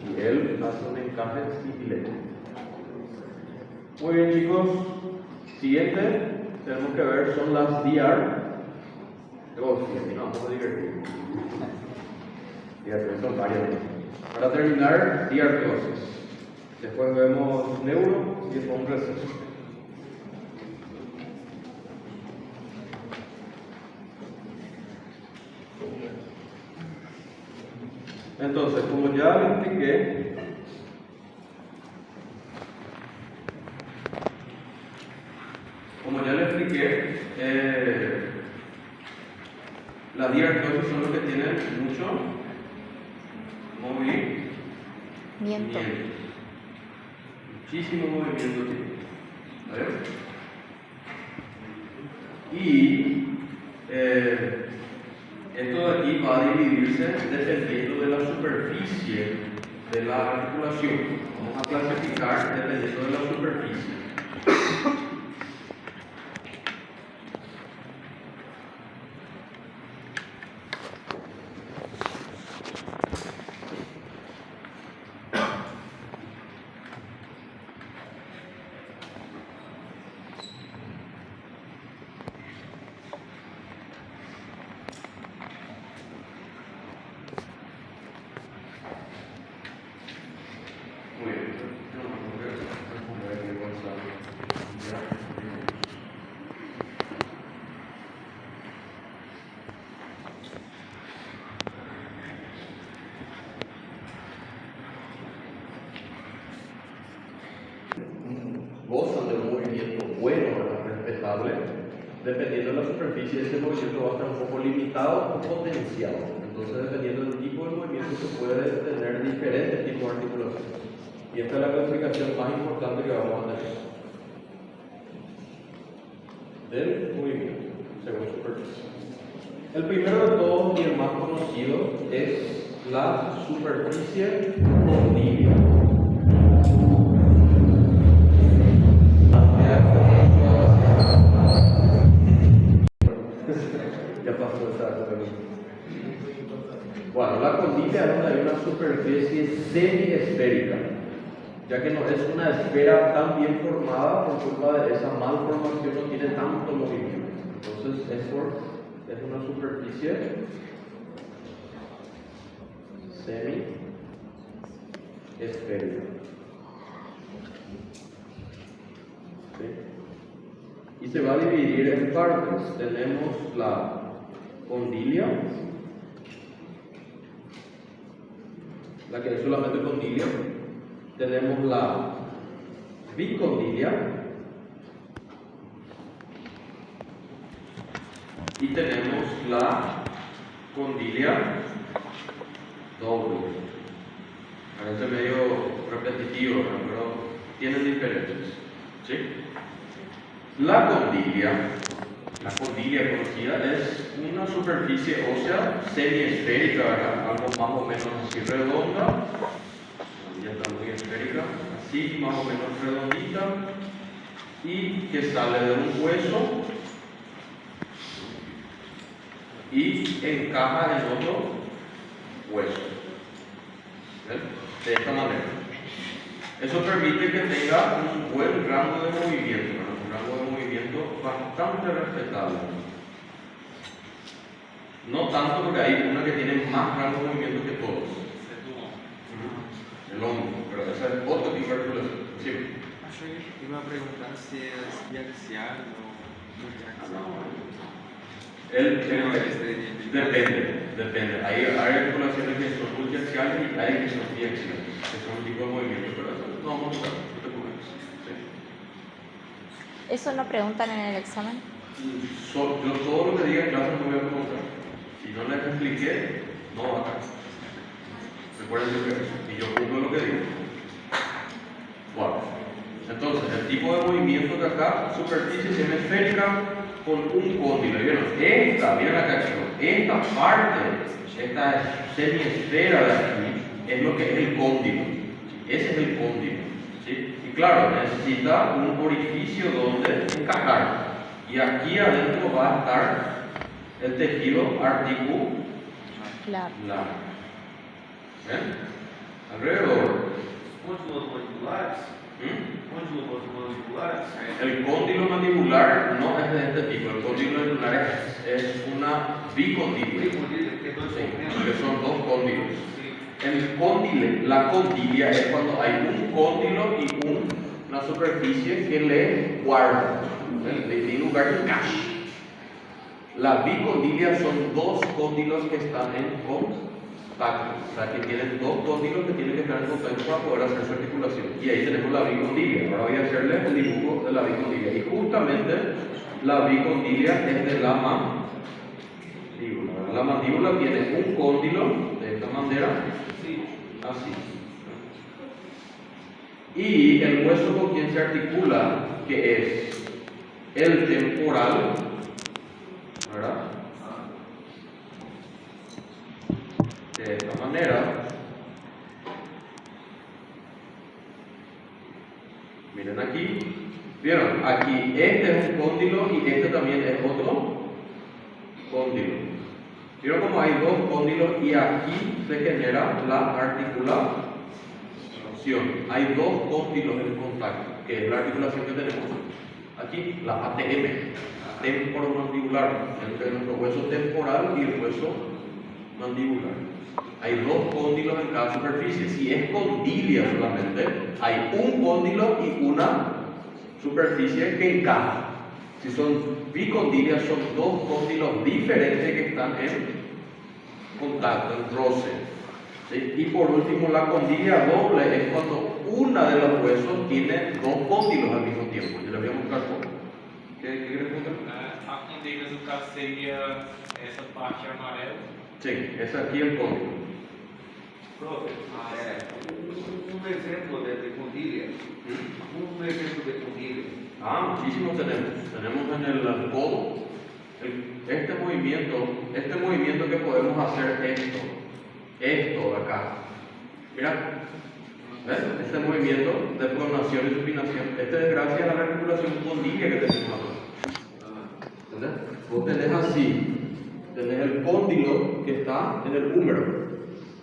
Y él hace un encaje esquidilético. Muy bien, chicos. Siguiente, tenemos que ver son las DR. No, vamos a divertir. Fíjate, son varias. Para terminar, diartrosis. Después vemos neuro y después un receso. Entonces, como ya les expliqué, las diartrosis son los que tienen mucho movimiento. Muchísimo movimiento, ¿vale? Y esto de aquí va a dividirse dependiendo de la superficie de la articulación. Vamos a clasificar dependiendo de la superficie. Gozan de un movimiento bueno, respetable. Dependiendo de la superficie, ese movimiento va a estar un poco limitado o potenciado. Entonces, dependiendo del tipo de movimiento, se puede tener diferentes tipos de articulaciones. Y esta es la clasificación más importante que vamos a tener del movimiento, según superficie. El primero de todos y el más conocido es la superficie condílea. Ya pasó esa pregunta. Bueno, la condílea es donde hay una superficie semiesférica, ya que no es una esfera tan bien formada por culpa de esa malformación, no tiene tanto movimiento. Entonces, es una superficie semiesférica. ¿Sí? Y se va a dividir en partes. Tenemos la condilia, la que es solamente condilia. Tenemos la bicondilia y tenemos la condilia doble. Parece medio repetitivo, ¿no? Pero tienen diferencias. ¿Sí? La condilla conocida es una superficie ósea semiesférica, ¿verdad? Algo más o menos así redonda, ya está muy esférica, así más o menos redondita, y que sale de un hueso y encaja en otro hueso. ¿Ven? De esta manera. Eso permite que tenga un buen rango de movimiento, ¿no? Un rango de movimiento bastante respetable. No tanto porque hay una que tiene más rango de movimiento que todos. El hombro, pero esa es otro tipo de articulación. Sí. Achei que iba a preguntar si es biaxial o multiaxial. Depende. Hay articulaciones que son multiaxiales y hay que son biaxiales, que son un tipo de movimiento, pero eso no vamos a usar, no te preocupes. Sí. ¿Eso no preguntan en el examen? Yo todo lo que diga en clase no voy a preguntar. Si no les expliqué, no va a estar. Recuerden que y yo cumplo lo que digo. Bueno, entonces el tipo de movimiento de acá, superficie semiesférica con un cóndilo. ¿Vieron? Miren acá chicos, esta parte, esta semiesfera de aquí, es lo que es el cóndilo. Ese es el cóndilo. ¿Sí? Y claro, necesita un orificio donde encajar. Y aquí adentro va a estar el tejido articular. Claro. ¿Ven? Alrededor. Cóndilos mandibulares. Cóndilos mandibulares. El cóndilo mandibular no es de este tipo. El cóndilo mandibular es una bicondíbula. Que son dos cóndilos. La condilla es cuando hay un cóndilo y una superficie que le guarda, le lugar de encaje. La bicondilla son dos cóndilos que están en contacto. O sea, que tienen dos cóndilos que tienen que estar en contacto para poder hacer su articulación. Y ahí tenemos la bicondilla. Ahora voy a hacerles el dibujo de la bicondilla. Y justamente la bicondilla es de la mandíbula. La mandíbula tiene un cóndilo de esta manera, así. Y el hueso con quien se articula, que es el temporal, ¿verdad? De esta manera. Miren aquí. ¿Vieron? Aquí este es un cóndilo y este también es otro cóndilo. ¿Vieron cómo hay dos cóndilos y aquí se genera la articulación? Hay dos cóndilos en contacto, que es la articulación que tenemos aquí, la ATM, temporomandibular, entre nuestro hueso temporal y el hueso mandibular. Hay dos cóndilos en cada superficie. Si es condilla solamente, hay un cóndilo y una superficie que encaja. Si son bicondilias, son dos cóndilos diferentes que están en contacto, en roce. ¿Sí? Y por último, la condilla doble es cuando una de los huesos tiene dos cóndilos al mismo tiempo. Yo les voy a mostrar cómo. ¿Qué quieres preguntar? A condilha, no caso, seria essa parte amarela. Sí, es aquí el cóndilo. Profe, un ejemplo de condilla. Un ejemplo de condilla. Muchísimos tenemos. Tenemos en el codo este movimiento que podemos hacer esto de acá. Mira, ¿ves? Este movimiento de pronación y supinación. Este es gracias a la articulación condilla que tenemos acá. ¿Entendés? Vos tenés así, tenés el cóndilo que está en el húmero,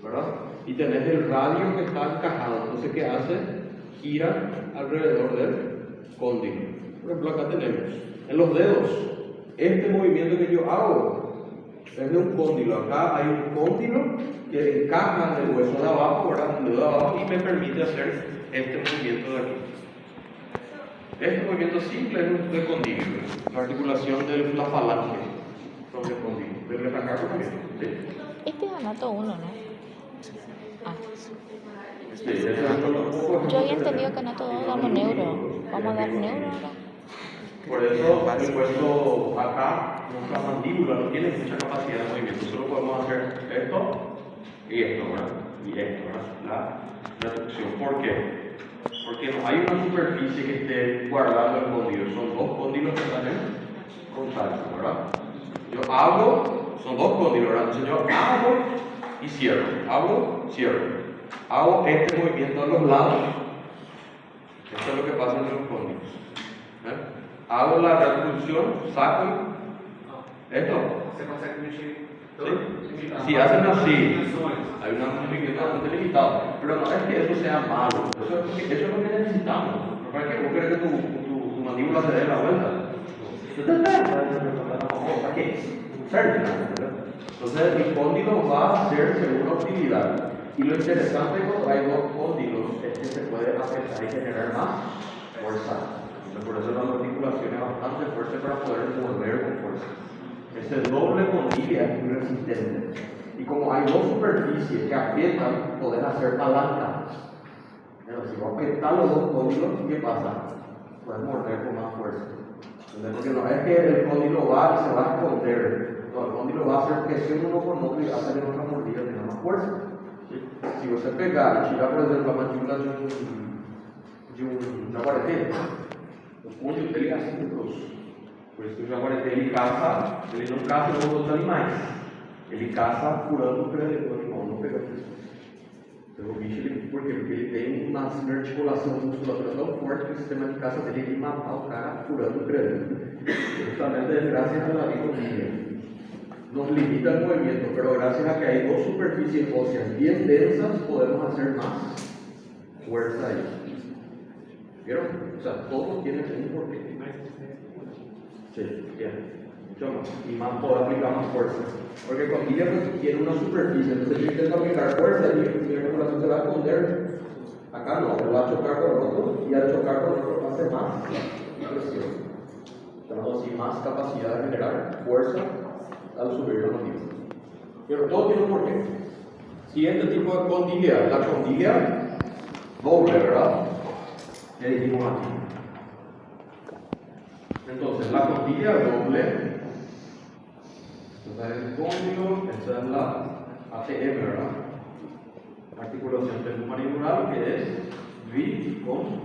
¿verdad? Y tenés el radio que está encajado. Entonces, ¿qué hace? Gira alrededor del cóndilo. Por ejemplo, acá tenemos en los dedos este movimiento que yo hago es de un cóndilo. Acá hay un cóndilo que encaja en el hueso de abajo, ¿verdad? En el dedo de abajo, y me permite hacer este movimiento de aquí. Este movimiento simple es de condilo, la articulación de la falange son de condilo. Pero acá también. ¿Sí? Este es anato 1, ¿no? Sí, ese es el Yo había entendido que anato 2 damos neuro. ¿Vamos a dar neuro ahora? Por eso el hueso acá, nuestra mandíbula no tiene mucha capacidad de movimiento. Solo podemos hacer esto y esto, ¿verdad? Y esto, ¿verdad? La reducción. ¿Por qué? Porque no hay una superficie que esté guardando el cóndilo. Son dos cóndilos que están en contacto, ¿verdad? Yo hago, son dos cóndilos, ¿verdad? Entonces yo hago y cierro. Hago, cierro. Hago este movimiento a los lados. Esto es lo que pasa en los cóndilos. Hago la reducción, saco esto. Você consegue mexer Sí. Si hacen así, hay un movimiento bastante limitado. Pero no es que eso sea malo. Eso es lo que necesitamos. ¿Para qué? ¿Vos querés que tu mandíbula se dé la vuelta? ¿Para qué? Entonces el cóndilo va a ser según la utilidad. Y lo interesante cuando hay dos cóndilos es que se puede apretar y generar más fuerza. Entonces, por eso la articulación es bastante fuerte para poder morder con fuerza. Ese doble condilla es muy resistente. Y como hay dos superficies que aprietan, podés hacer palancas. Pero si vos aprietas los dos cóndilos, ¿qué pasa? Puedes morder con más fuerza. Porque no es que el cóndilo va y se va a esconder. No, el cóndilo va a hacer presión uno con otro y va a hacer otra mordida y tiene más fuerza. Si você pegar e tirar, por exemplo, a mandíbula de um jaguareteiro, o punho dele é assim de grosso. Por isso que o jaguareteiro ele caça, ele não caça os outros animais, ele caça furando o crânio do animal, não pegando pescoço. Então o bicho, por quê? Porque ele tem uma articulação musculatura tão forte que o sistema de caça dele é de matar o cara furando o crânio. Justamente gracias a la biología. Nos limita el movimiento, pero gracias a que hay dos superficies óseas bien densas, podemos hacer más fuerza ahí. ¿Vieron? O sea, todo tiene un porqué. Sí, bien. Mucho más. Y más puedo aplicar más fuerza. Porque costilla pues, tiene una superficie, entonces yo intento aplicar fuerza y mi articulación se va a esconder. Acá no, me va a chocar con otro y al chocar con otro hace más presión. Tenemos así más capacidad de generar fuerza al subir la mandíbula. Pero todo tiene un porqué. Siguiente tipo de condilla, la condilla doble, ¿verdad? Ya dijimos aquí. Entonces, la condilla doble, esta es el cóndilo, esta es la ATM, ¿verdad? Articulación temporomandibular, que es bicondiliar.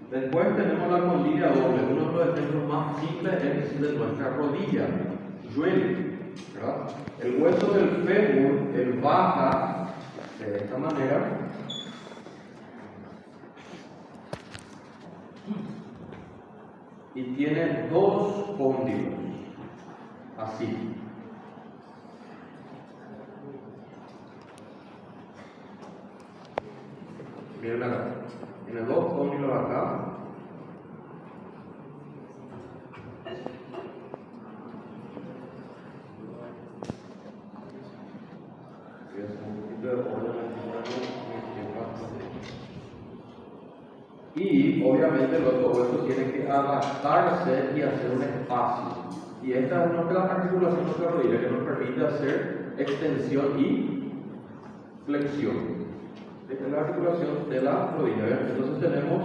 Después tenemos la condilla doble. Uno de los ejemplos más simples es de nuestra rodilla, Joel, ¿verdad? El hueso del fémur, él baja de esta manera y tiene dos cóndilos, así. Miren acá. Tiene dos cóndilos acá. Y obviamente el otro hueso tiene que adaptarse y hacer un espacio. Y esta es una articulación de nuestra rodilla que nos permite hacer extensión y flexión. Esta es la articulación de la rodilla. ¿Ven? Entonces tenemos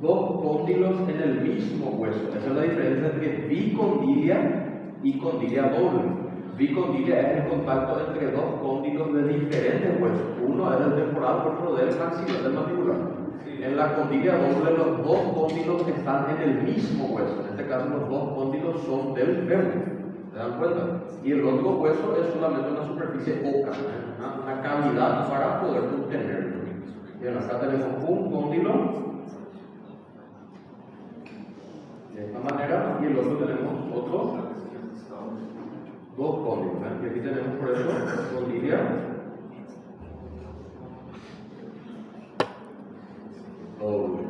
dos cóndilos en el mismo hueso. Esa es la diferencia entre bicondilia y condilla doble. Bicondilia es el contacto entre dos cóndilos de diferentes huesos. Uno es el temporal, otro del maxilar, del mandibular. En la condilla doble, los dos cóndilos están en el mismo hueso. En este caso, los dos cóndilos son del fémur. ¿Se dan cuenta? Y el otro hueso es solamente una superficie oca, una cavidad para poder contenerlo. Bien, acá tenemos un cóndilo de esta manera y el otro tenemos otro, dos cóndilos. Y aquí tenemos por eso condilla doble.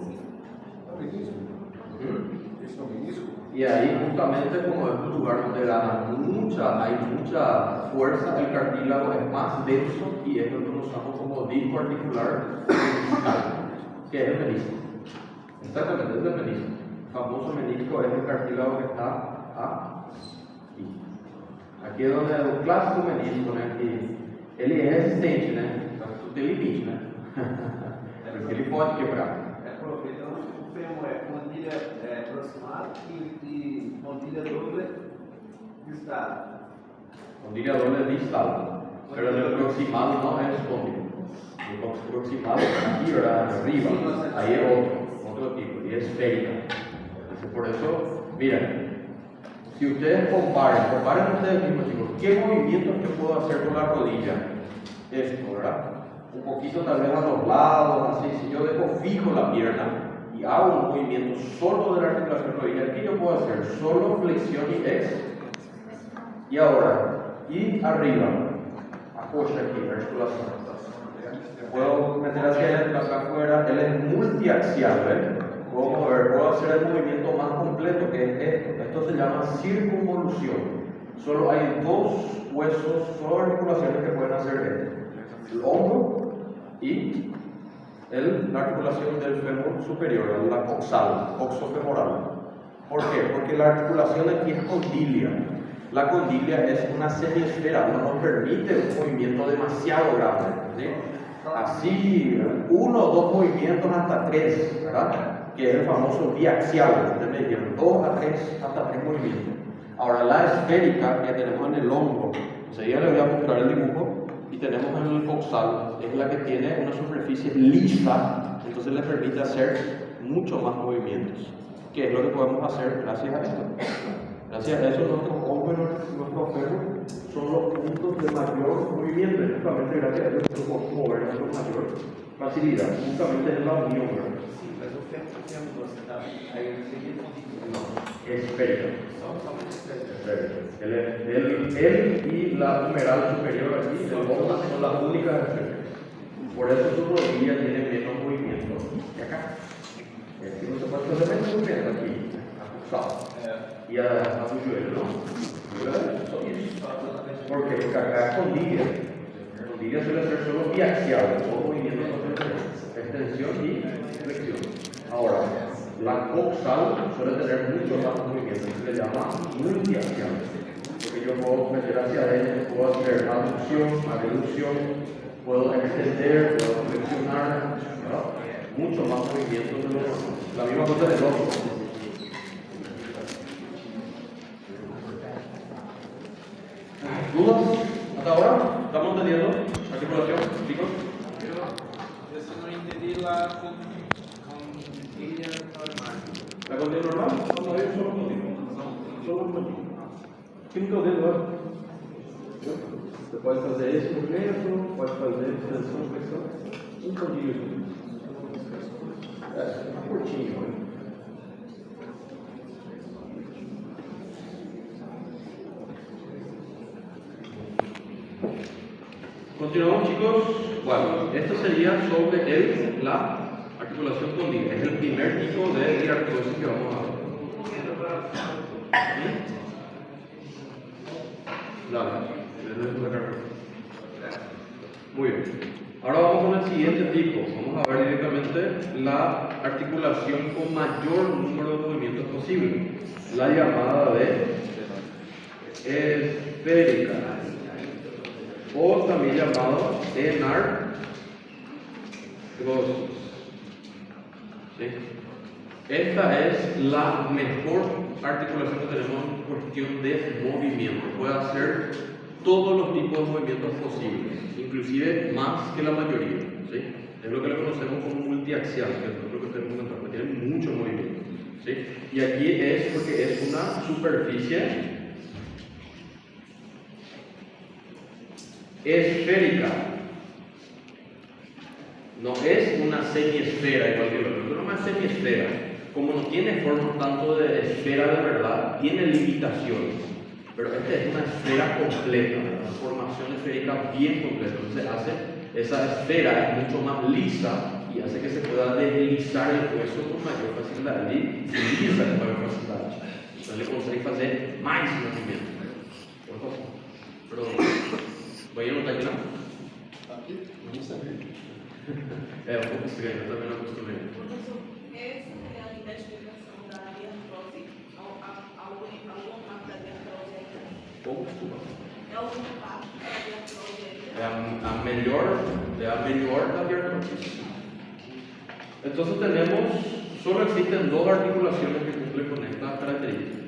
Y ahí justamente como es un lugar donde hay mucha fuerza, el cartílago es más denso y es lo que usamos como disco articular que es el menisco. Exactamente, es el menisco. El famoso menisco es el cartílago que está aquí. Aqui é donde é o clássico menisco, né? Que ele é resistente, né? Só que tudo tem limite, né? Porque ele pode quebrar. Então, o fêmur é condilha proximal e condilha doble distal. Condilio doble distal, pero en el proximal no es condilio. El proximal aquí, ¿verdad? Arriba, ahí es otro tipo, y es esférica. Entonces, por eso, miren, si ustedes comparen ustedes mismos, chicos, ¿qué movimientos yo puedo hacer con la rodilla? Esto, ¿verdad? Un poquito tal vez a los lados, así. Si yo dejo fijo la pierna y hago un movimiento solo de la articulación rodilla, ¿qué yo puedo hacer? Solo flexión y ex. Y ahora, y arriba, apoyo aquí, articulación. Puedo meter hacia adentro, acá afuera, él es multiaxial, ¿ven? Puedo mover, puedo hacer el movimiento más completo que es esto. Esto se llama circunvolución. Solo hay dos huesos, solo articulaciones que pueden hacer esto: el hombro y la articulación del fémur superior, la coxal, coxofemoral. ¿Por qué? Porque la articulación aquí es condilia. La condilia es una semiesfera, no nos permite un movimiento demasiado grande, ¿sí? Así, 1 o 2 movimientos hasta 3, ¿verdad? Que es el famoso biaxial. Ustedes me dijeron 2 a 3, hasta 3 movimientos. Ahora, la esférica que tenemos en el hombro, enseguida les voy a mostrar el dibujo, y tenemos en el coxal, es la que tiene una superficie lisa, entonces le permite hacer mucho más movimientos. ¿Qué es lo que podemos hacer gracias a esto? Gracias a eso, nuestros hombros y nuestros fémur son los puntos de mayor movimiento, y justamente gracias a eso podemos movernos con mayor facilidad, justamente es la unión. Esférica. Él y la humeral superior aquí, el hombro, son las únicas esféricas. Por eso su rodilla tiene menos movimiento que acá. Si no se puede hacer menos movimiento aquí, acostado. Y a su suelo, ¿no? ¿Por qué? Porque acá es condilla. Condilla suele ser solo biaxial, todo movimiento son extensión y flexión. Ahora, la coxal suele tener mucho más movimiento, se le llama multiaxial. Porque yo puedo meter hacia adentro, puedo hacer aducción, abducción, puedo extender, puedo flexionar, ¿verdad? Mucho más movimiento de lo normal. La misma cosa del otro. ¿Dudas hasta ahora? ¿Estamos entendiendo articulación, chicos? Yo no entendí la condilla normal. ¿La condilla normal? Vamos a ver solo contigo. Solo contigo. 5 dedos. Você pode fazer esse movimento, pode fazer extensão, flexão. Um condilho. Curtinho, né? Continuamos, chicos. Bueno, esto sería sobre la articulación condil. Es el primer tipo de articulación que vamos a ver. Dale. Muy bien. Ahora vamos con el siguiente tipo. Vamos a ver directamente la articulación con mayor número de movimientos posible. La llamada de esférica, o también llamado enartrosis. ¿Sí? Esta es la mejor articulación que tenemos en cuestión de movimiento. Puede hacer todos los tipos de movimientos posibles, inclusive más que la mayoría. ¿Sí? Es lo que le conocemos como multiaxial, que es lo que ustedes comentan, que tiene mucho movimiento. ¿Sí? Y aquí es porque es una superficie esférica, no es una semiesfera igual que el otro, es una semiesfera. Como no tiene forma tanto de esfera de verdad, tiene limitaciones, pero esta es una esfera completa, una formación esférica bien completa. Entonces hace esa esfera es mucho más lisa y hace que se pueda deslizar el hueso con mayor facilidad. Y desliza con mayor facilidad. Entonces le consegue hacer más movimiento. Pero voy a notar que no. Aqui? Não sabia. É um pouco estranho, eu também não acostumei. Professor, essa é a investigação da diartrose, alguma parte da diartrose ainda? Pouco costuma. É alguma parte da diartrose ainda? É a melhor da diartrose. Entonces solo existen dos articulaciones que cumplen con esta característica.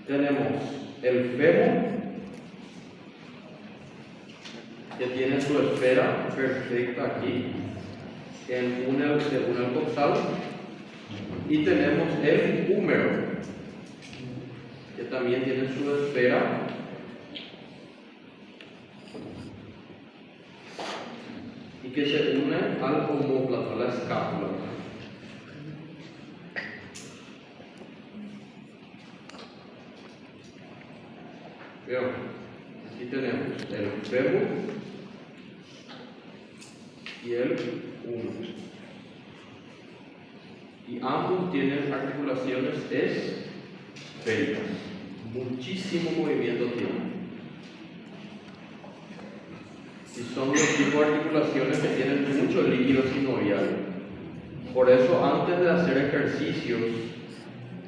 Tenemos el fémur que tiene su esfera perfecta aquí, que une el dorsal, y tenemos el húmero, que también tiene su esfera y que se une al omóplato, a la escápula. Bien, aquí tenemos el fémur y el húmero. Y ambos tienen articulaciones esféricas. Muchísimo movimiento tienen. Y son los tipos de articulaciones que tienen mucho líquido sinovial. Por eso, antes de hacer ejercicios,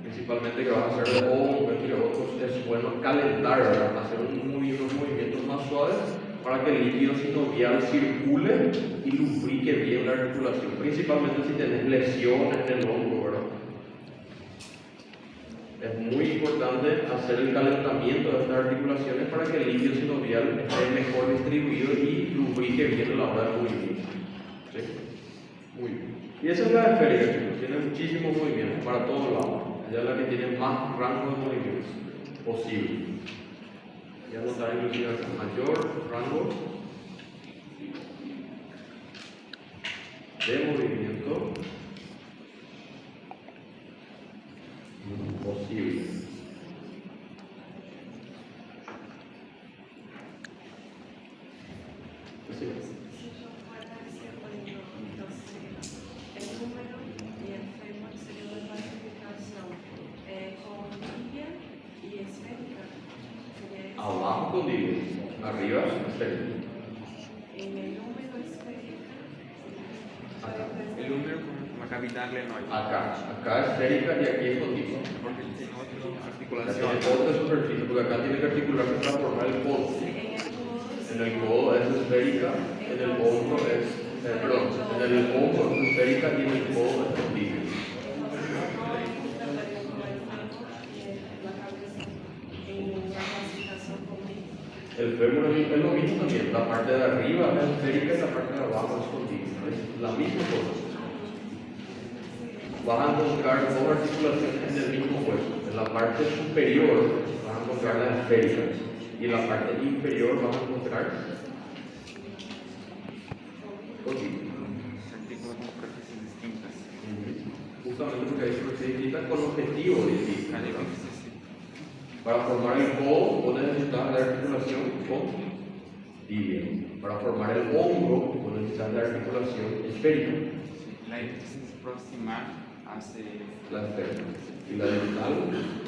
principalmente que vas a hacer de hombro, entre otros, es bueno calentar, ¿verdad? Hacer unos movimientos más suaves para que el líquido sinovial circule y lubrique bien la articulación, principalmente si tenés lesiones en el hombro, ¿verdad? Es muy importante hacer el calentamiento de estas articulaciones para que el líquido sinovial esté mejor distribuido y lubrique bien a la hora del movimiento. ¿Sí? Muy bien. Y esa es la esférica, chicos, tiene muchísimos movimientos para todos lados. Ella es la que tiene más rango de movimientos posible. Ya nos da inclusive mayor rango de movimiento posible. Así es. Si yo fuera diciendo, entonces, el número y el fémur sería una clasificación con tibia y esférica. Sería eso. Abajo con tibia, arriba esférica. En el número esférica. El húmero con la cavidad glenoide. Acá esférica y aquí es con tibia. Porque tiene otra Acá articulación. tiene otra superficie, porque acá tiene que articularse para formar el codo. En el codo es esférica, en el hombro es, perdón, en el hombro es esférica y en el codo es con tibia. El fémur es lo mismo también, la parte de arriba es esférica y la parte de abajo es con tibia. Es la misma cosa. Vas a encontrar dos articulaciones en el mismo hueso. En la parte superior vas a encontrar la esférica y en la parte inferior vas a encontrar con tibia. Son tipos de superficies distintas. Justamente porque hay superficies distintas con objetivos distintos. Cada ¿verdad? vez sí. Para formar el codo, vos necesitas la articulación con tibia. Para formar el hombro, vos necesitas la articulación esférica, Sí, la epífisis proximal hace la esférica. Y la distal,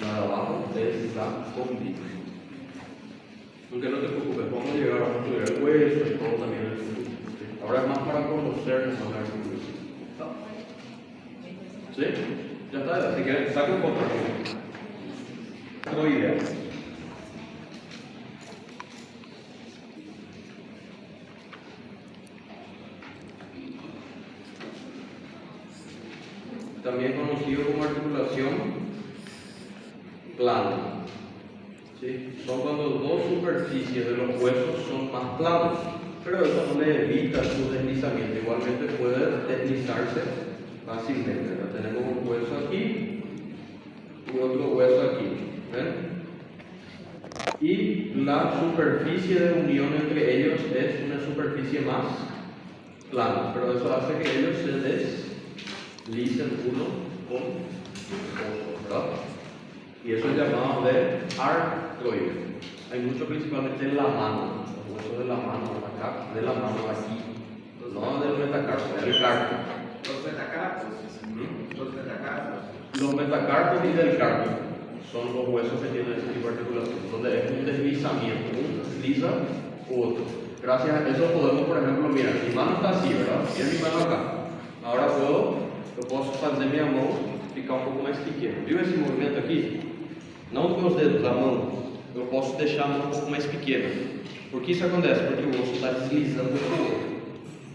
la de abajo, es la con tibia. Aunque no te preocupes, vamos a llegar a estudiar el hueso y todo también en el futuro. ¿Sí? Ahora es más para conocer más la articulación. ¿Sí? Ya está, si quieres, saca un poco. No idea. También conocido como articulación plana. ¿Sí? Son cuando dos superficies de los huesos son más planos, pero eso no le evita su deslizamiento. Igualmente puede deslizarse fácilmente. ¿Verdad? Tenemos un hueso aquí y otro hueso aquí. ¿Ven? Y la superficie de unión entre ellos es una superficie más plana, pero eso hace que ellos se deslicen uno con otro, ¿verdad? Y eso es llamado de artroide. Hay mucho principalmente en la mano, los huesos de la mano, acá, de la mano aquí, no del metacarpo, del carpo. Los metacarpos. Los metacarpos. Los metacarpos y del carpo son los huesos que tienen ese tipo de articulación, donde es un deslizamiento, un desliza u otro. Gracias a eso podemos, por ejemplo, mira, mi mano está así, ¿verdad? Mira mi mano acá. Ahora yo puedo hacer mi mão, ficar um pouco mais pequeno. Viu esse movimento aqui? Não com os dedos, a mão. Eu posso deixar a mão um pouco mais pequena. Por que isso acontece? Porque o osso está deslizando para o outro.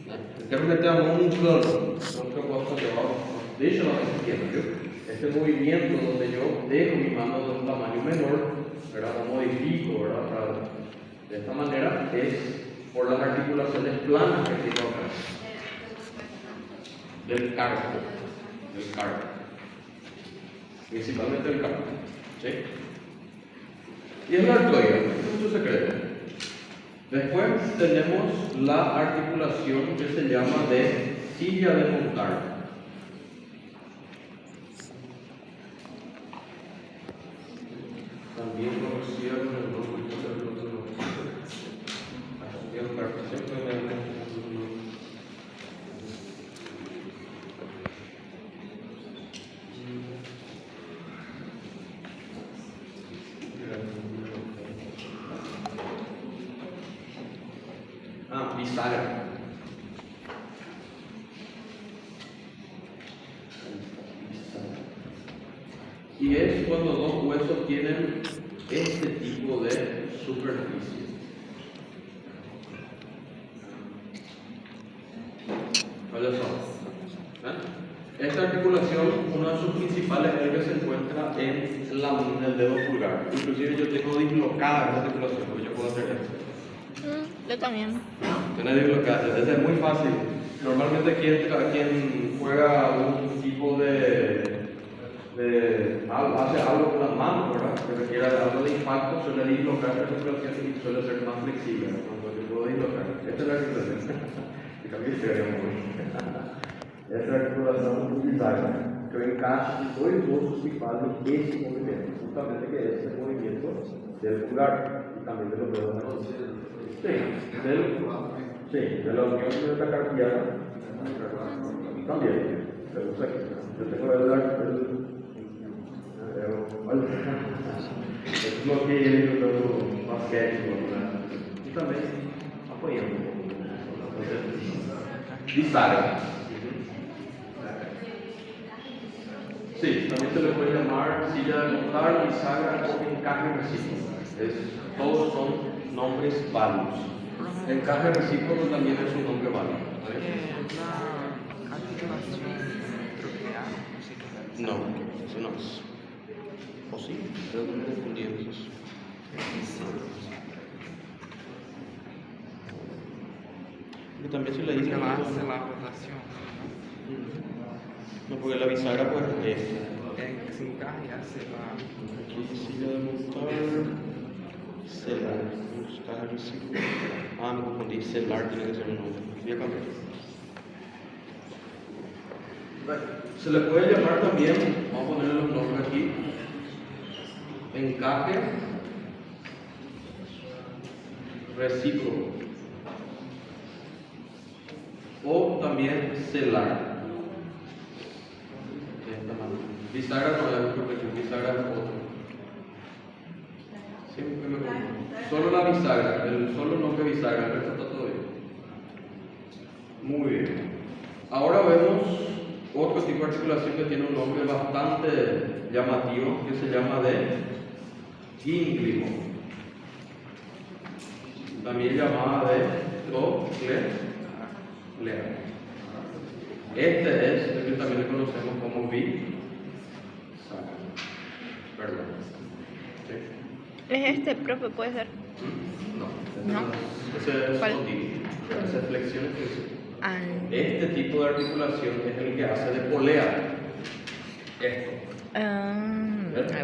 Né? Eu quero meter a mão num cano. Então o que eu posso fazer? Ó, deixa ela mais pequena, viu? Este movimiento donde yo dejo mi mano de un tamaño menor, ¿verdad? Lo modifico, ¿verdad? De esta manera es por las articulaciones planas que tiene acá. Del carpo. Del carpo. Principalmente el carpo. ¿Sí? Y el arcoide, es mucho secreto. Después tenemos la articulación que se llama de silla de montar. También conocida con el nombre de bisagra. Y es cuando dos huesos tienen este tipo de superficie. ¿Cuáles son? Esta articulación, una de sus principales es que se encuentra en el dedo pulgar. Inclusive yo tengo dislocada esta articulación, porque yo puedo hacer esto. Yo también. Tiene dislocada, es muy fácil. Normalmente quien juega algún tipo hace algo con las manos, ¿verdad? Que requiere algo de impacto, suele dislocar la articulación y suele ser más flexible, ¿no? Cuando yo puedo dislocar. Esta es la articulación. Y también se ve muy. Essa articulação bisagra, que eu encaixo de dois ossos que fazem esse movimento, justamente que é esse movimento del pulgar e também do dedo anejo. Sim, de la unión metacarpiana también, se usa aquí. Yo tengo es lo que yo basquete, y también apoyando. Bisagra. Sí, también se le puede llamar silla de montar, bisagra o encaje recíproco. Todos son nombres válidos. Encaje recíproco también es un nombre válido. La articulación troqueal, no sé qué. No, eso no es. ¿O sí? Creo que me confundí en esos. Y también se le dice Que la hace la rotación. No, porque la bisagra pues es. Se encaja y hace la. Aquí silla de montar. Celar. Encaje recíproco. Me confundí. Celar tiene que ser un nombre. Voy a cambiar. Se le puede llamar también, vamos a ponerle los nombres aquí, encaje recíproco o también celar. De esta manera. Bisagra no es porque bisagra es otro. Siempre me confundo. Solo la bisagra, el solo nombre bisagra, el resto está todo bien. Muy bien. Ahora vemos otro tipo de articulación que tiene un nombre bastante llamativo, que se llama de gínglimo, también llamada de coclea. Este es el que también le conocemos como bisagra. Perdón. ¿Sí? ¿Es este, profe? ¿Puede ser? No. ¿No? Ese es ¿Cuál? contigo. Esa es flexión extensión. Ah, Este tipo de articulación es el que hace de polea. Esto.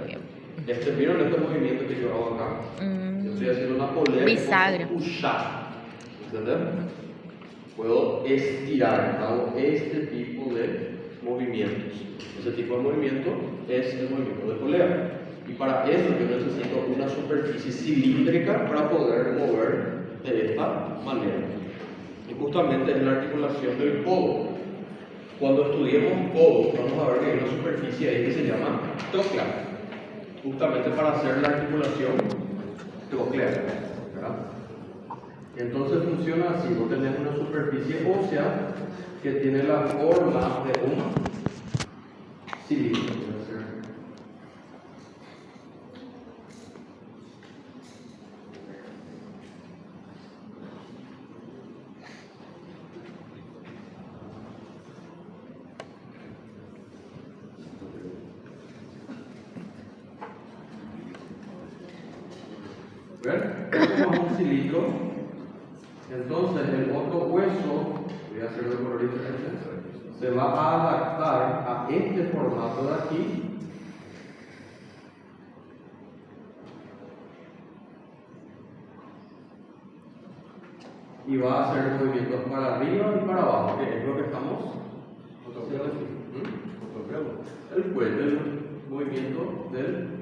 bien. ¿Vieron este movimiento que yo hago acá? Yo estoy haciendo una polea. Bisagra. Pushar. ¿Entendés? Puedo estirar, hago este tipo de movimientos. Ese tipo de movimiento es el movimiento de polea. Y para eso yo necesito una superficie cilíndrica para poder mover de esta manera. Y justamente es la articulación del codo. Cuando estudiemos codo, vamos a ver que hay una superficie ahí que se llama troclea, justamente para hacer la articulación troclear, ¿verdad? Entonces funciona así, vos tenés una superficie ósea que tiene la forma de un cilindro. ¿Ven? Es como un cilindro Entonces el otro hueso, voy a hacerlo de color diferente, se va a adaptar a este formato de aquí. Y va a hacer movimientos para arriba y para abajo, que es lo que estamos haciendo aquí. El movimiento del